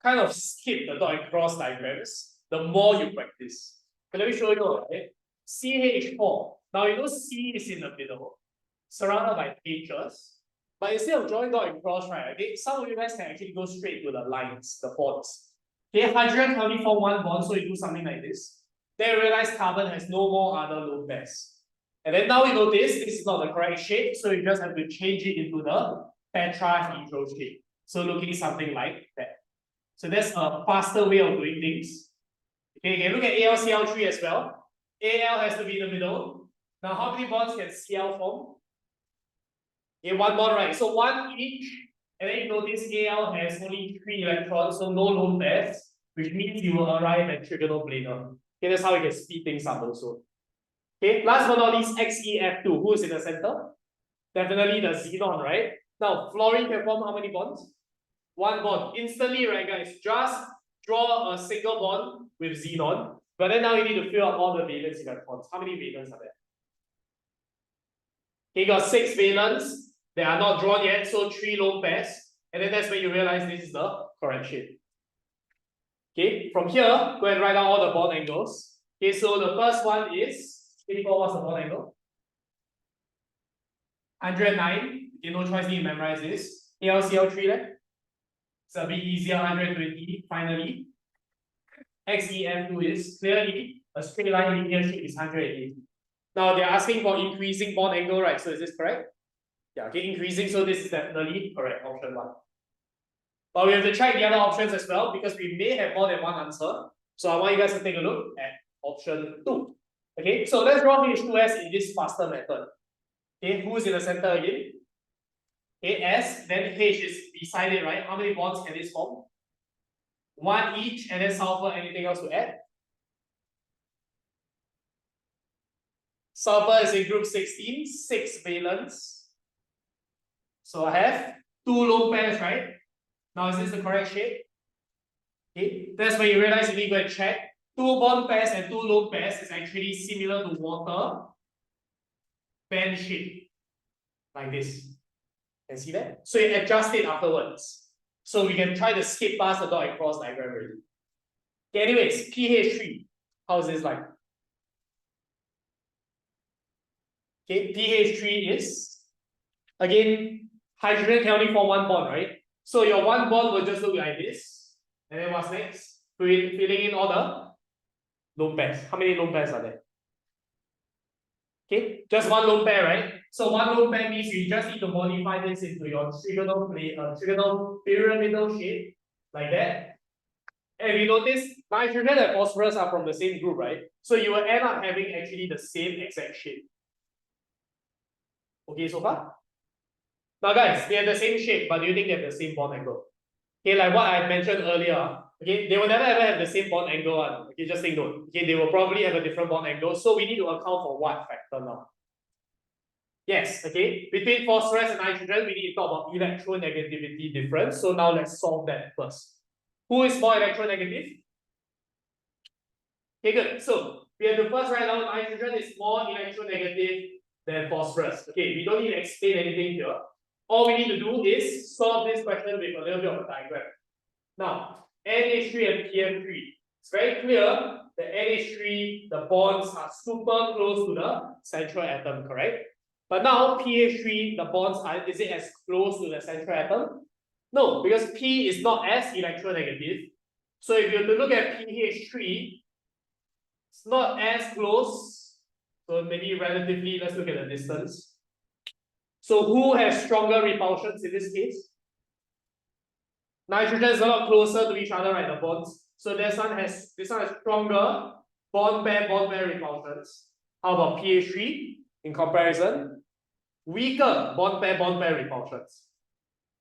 kind of skip the dot and cross diagrams the more you practice. Okay, let me show you, right? CH4. Now you know C is in the middle, surrounded by H's. But instead of drawing dot and cross, right? Okay, some of you guys can actually go straight to the lines, the bonds. Okay, hydrogen can only form one bond, so you do something like this. Then you realize carbon has no more other lone pairs. And then now you notice this is not the correct shape, so you just have to change it into the tetrahedral shape. So looking something like that. So that's a faster way of doing things. Okay, you can look at AlCl3 as well. Al has to be in the middle. Now, how many bonds can Cl form? Okay, one bond, right? So one each. And then you notice Al has only 3 electrons, so no lone pairs, which means you will arrive at trigonal planar. Okay, that's how you can speed things up also. Okay, last but not least, XeF2. Who is in the center? Definitely the xenon, right? Now, fluorine can form how many bonds? One bond. Instantly, right, guys? Just draw a single bond with xenon. But then now you need to fill up all the valence electrons. How many valence are there? Okay, you got 6 valence. They are not drawn yet, so 3 lone pairs. And then that's when you realize this is the correct shape. Okay, from here, go and write down all the bond angles. Okay, so the first one is, what's the bond angle? 109. Okay, no choice, need to memorize this. AlCl3 left. It's a bit easier, 120, finally. XeF2 is clearly a straight line linear shape is 180. Now they're asking for increasing bond angle, right? So is this correct? Yeah, okay, increasing, so this is definitely correct, option 1. But we have to check the other options as well because we may have more than one answer. So I want you guys to take a look at option 2. Okay, so let's draw H2S in this faster method. Okay, who's in the center again? Okay, S, then H is beside it, right? How many bonds can this form? 1 each, and then sulfur, anything else to add? Sulfur is in group 16, 6 valence. So I have 2 lone pairs, right? Now is this the correct shape? Okay, that's when you realize you need to go and check. 2 bond pairs and 2 lone pairs is actually similar to water band shape. Like this. Can see that? So you adjust it afterwards. So we can try to skip past the dot and cross diagram already. Okay, anyways, pH3. How is this like? Okay, pH3 is, again, hydrogen can only form one bond, right? So your one bond will just look like this. And then what's next? Filling in all the lone pairs. How many lone pairs are there? Okay, just one lone pair, right? So one lone pair means you just need to modify this into your trigonal pyramidal shape, like that. And you notice nitrogen and phosphorus are from the same group, right? So you will end up having actually the same exact shape. Okay, so far? Now guys, they have the same shape, but do you think they have the same bond angle? Okay, like what I mentioned earlier, okay, they will never ever have the same bond angle one. Okay, just take note. Okay, they will probably have a different bond angle. So we need to account for what factor now? Yes, okay. Between phosphorus and nitrogen, we need to talk about electronegativity difference. So now let's solve that first. Who is more electronegative? Okay, good. So we have to first write down nitrogen is more electronegative than phosphorus. Okay, we don't need to explain anything here. All we need to do is solve this question with a little bit of a diagram. Now, NH3 and PM3. It's very clear that NH3, the bonds are super close to the central atom, correct? But now PH3, the bonds are, is it as close to the central atom? No, because P is not as electronegative. So if you look at PH3, it's not as close. So maybe relatively, let's look at the distance. So who has stronger repulsions in this case? Nitrogen is a lot closer to each other, right? The bonds. So this one has stronger bond pair repulsions. How about PH3 in comparison? Weaker bond pair repulsions.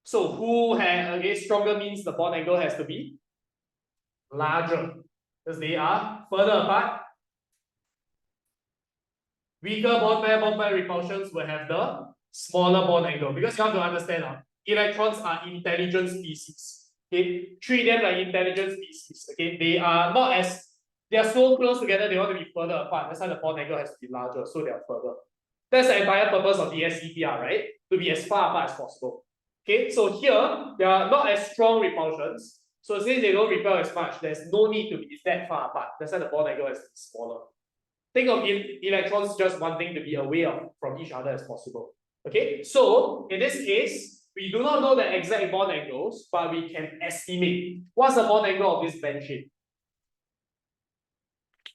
So who has, okay, stronger means the bond angle has to be larger because they are further apart. Weaker bond pair repulsions will have the smaller bond angle because you have to understand electrons are intelligent species. Okay, treat them like intelligent species. Okay, they are so close together, they want to be further apart. That's why the bond angle has to be larger, so they are further. That's the entire purpose of the SCPR, right? To be as far apart as possible. Okay, so here they are not as strong repulsions. So since they don't repel as much, there's no need to be that far apart. That's why the bond angle is smaller. Think of electrons just wanting to be away from each other as possible. Okay, so in this case, we do not know the exact bond angles, but we can estimate. What's the bond angle of this band shape?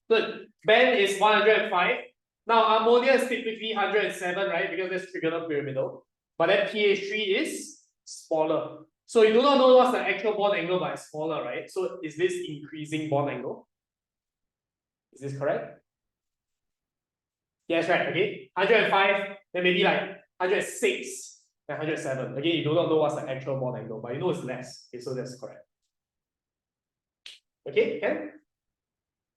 Good. Band is 105. Now, ammonia is typically 107, right? Because that's trigonal pyramidal. But then PH3 is smaller. So you do not know what's the actual bond angle, but it's smaller, right? So is this increasing bond angle? Is this correct? Yes, right. Okay. 105, then maybe like 106, then 107. Okay, you do not know what's the actual bond angle, but you know it's less. Okay, so that's correct. Okay, can?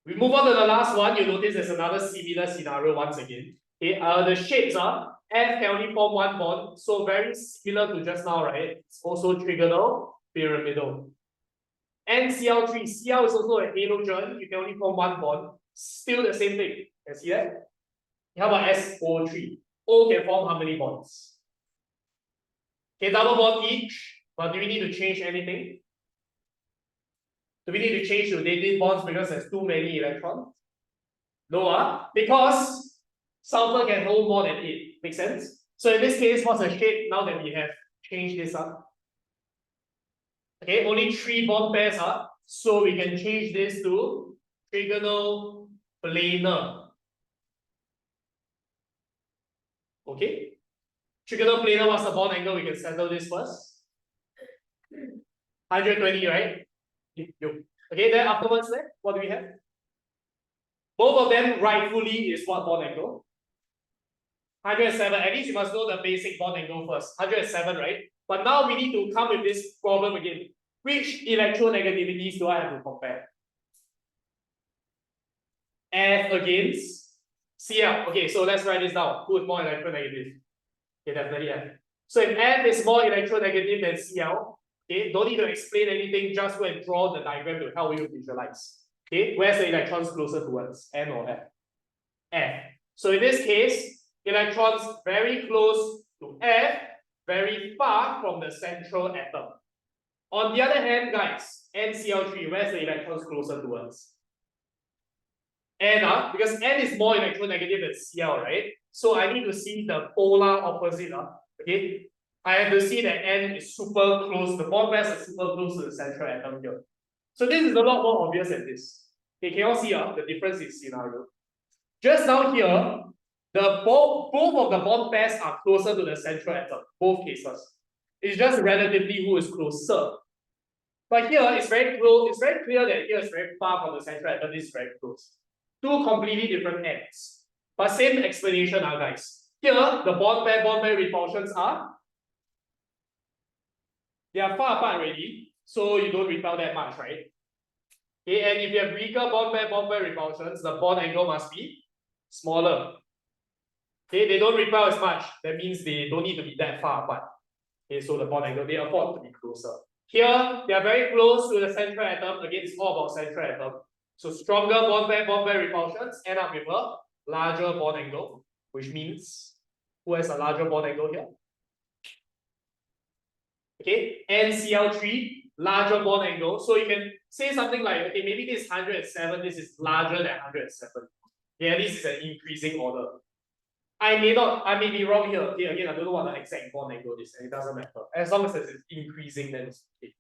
We move on to the last one. You notice there's another similar scenario once again. Okay, the shapes are F can only form one bond, so very similar to just now, right? It's also trigonal pyramidal. NCl3, Cl is also a halogen. You can only form one bond. Still the same thing. Can see that? How about SO3? O can form how many bonds? Okay, double bond each. But do we need to change anything? Do we need to change to dative bonds because there's too many electrons? No, because sulfur can hold more than 8. Make sense? So in this case, what's the shape now that we have changed this up? Okay, only 3 bond pairs are. So we can change this to trigonal planar. Okay? Trigonal planar, what's the bond angle? We can settle this first. 120, right? Okay, then afterwards, what do we have? Both of them rightfully is what bond angle? 107. At least you must know the basic bond angle first. 107, right? But now we need to come with this problem again. Which electronegativities do I have to compare? F against Cl. Okay, so let's write this down. Who is more electronegative? Okay, definitely F. So if F is more electronegative than Cl, okay, don't need to explain anything, just go and draw the diagram to help you visualize. Okay, where's the electrons closer towards? N or F? F. So in this case, electrons very close to F, very far from the central atom. On the other hand, guys, NCl3, where's the electrons closer towards? N, because N is more electronegative than Cl, right? So I need to see the polar opposite. Okay, I have to see that N is super close, the bond pairs are super close to the central atom here. So this is a lot more obvious than this. Okay, can you all see the difference in scenario? Just now here, both of the bond pairs are closer to the central atom, both cases. It's just relatively who is closer. But here it's very close. It's very clear that here is very far from the central atom. This is very close. Two completely different ends. But same explanation, guys. Here, the bond pair repulsions are. They are far apart already, so you don't repel that much, right? Okay, and if you have weaker bond pair repulsions, the bond angle must be smaller. Okay, they don't repel as much. That means they don't need to be that far apart. Okay, so the bond angle, they afford to be closer. Here, they are very close to the central atom. Again, it's all about central atom. So stronger bond pair repulsions end up with a larger bond angle, which means who has a larger bond angle here? Okay, NCl3, larger bond angle. So you can say something like, okay, maybe this is 107, this is larger than 107. Yeah, this is an increasing order. I may be wrong here. Okay, again, I don't know what the exact bond angle is, and it doesn't matter. As long as it's increasing, then it's okay.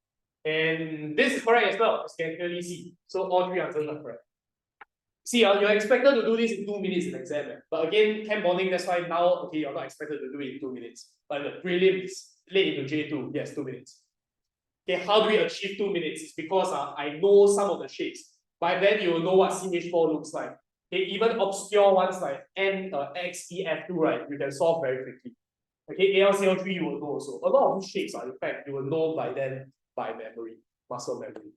And this is correct as well, as you can clearly see. So all three answers are correct. See, you're expected to do this in 2 minutes in exam. But again, chem bonding, that's why now, okay, you're not expected to do it in 2 minutes. But the prelims, late into J2, yes, 2 minutes. Okay, how do we achieve 2 minutes? It's because I know some of the shapes. By then, you will know what CH4 looks like. Okay, even obscure ones like XEF2, right? You can solve very quickly. Okay, AlCl3 you will know also. A lot of these shapes are, in fact, you will know by then by memory, muscle memory.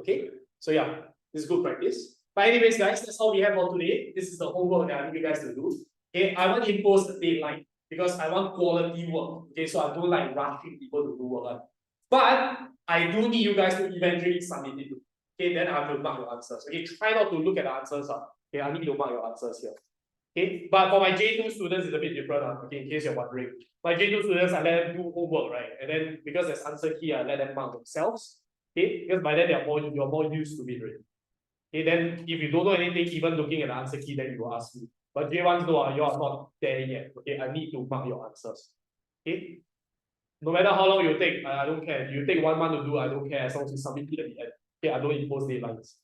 Okay, so yeah, this is good practice. But anyways, guys, that's all we have for today. This is the homework that I need you guys to do. Okay, I want to impose the deadline because I want quality work. Okay, so I don't like rushing people to do work. But I do need you guys to eventually submit it. Okay, then I have to mark your answers. Okay, try not to look at the answers. Okay, I need to mark your answers here. Okay, but for my J2 students, it's a bit different. Okay, in case you're wondering. My J2 students, I let them do homework, right? And then because there's answer key, I let them mark themselves. Okay, because by then you're more used to it, right? Okay, then if you don't know anything, even looking at the answer key, then you will ask me. But J1s though, you are not there yet. Okay, I need to mark your answers. Okay. No matter how long you take, I don't care. You take 1 month to do, I don't care, as long as you submit it at the end. Okay, I don't impose deadlines.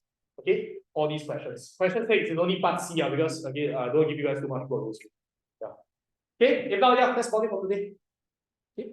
Okay, all these questions. Question 6 is only part C, because again, I don't give you guys too much work also. Yeah. Okay, if not, yeah, that's about it for today. Okay.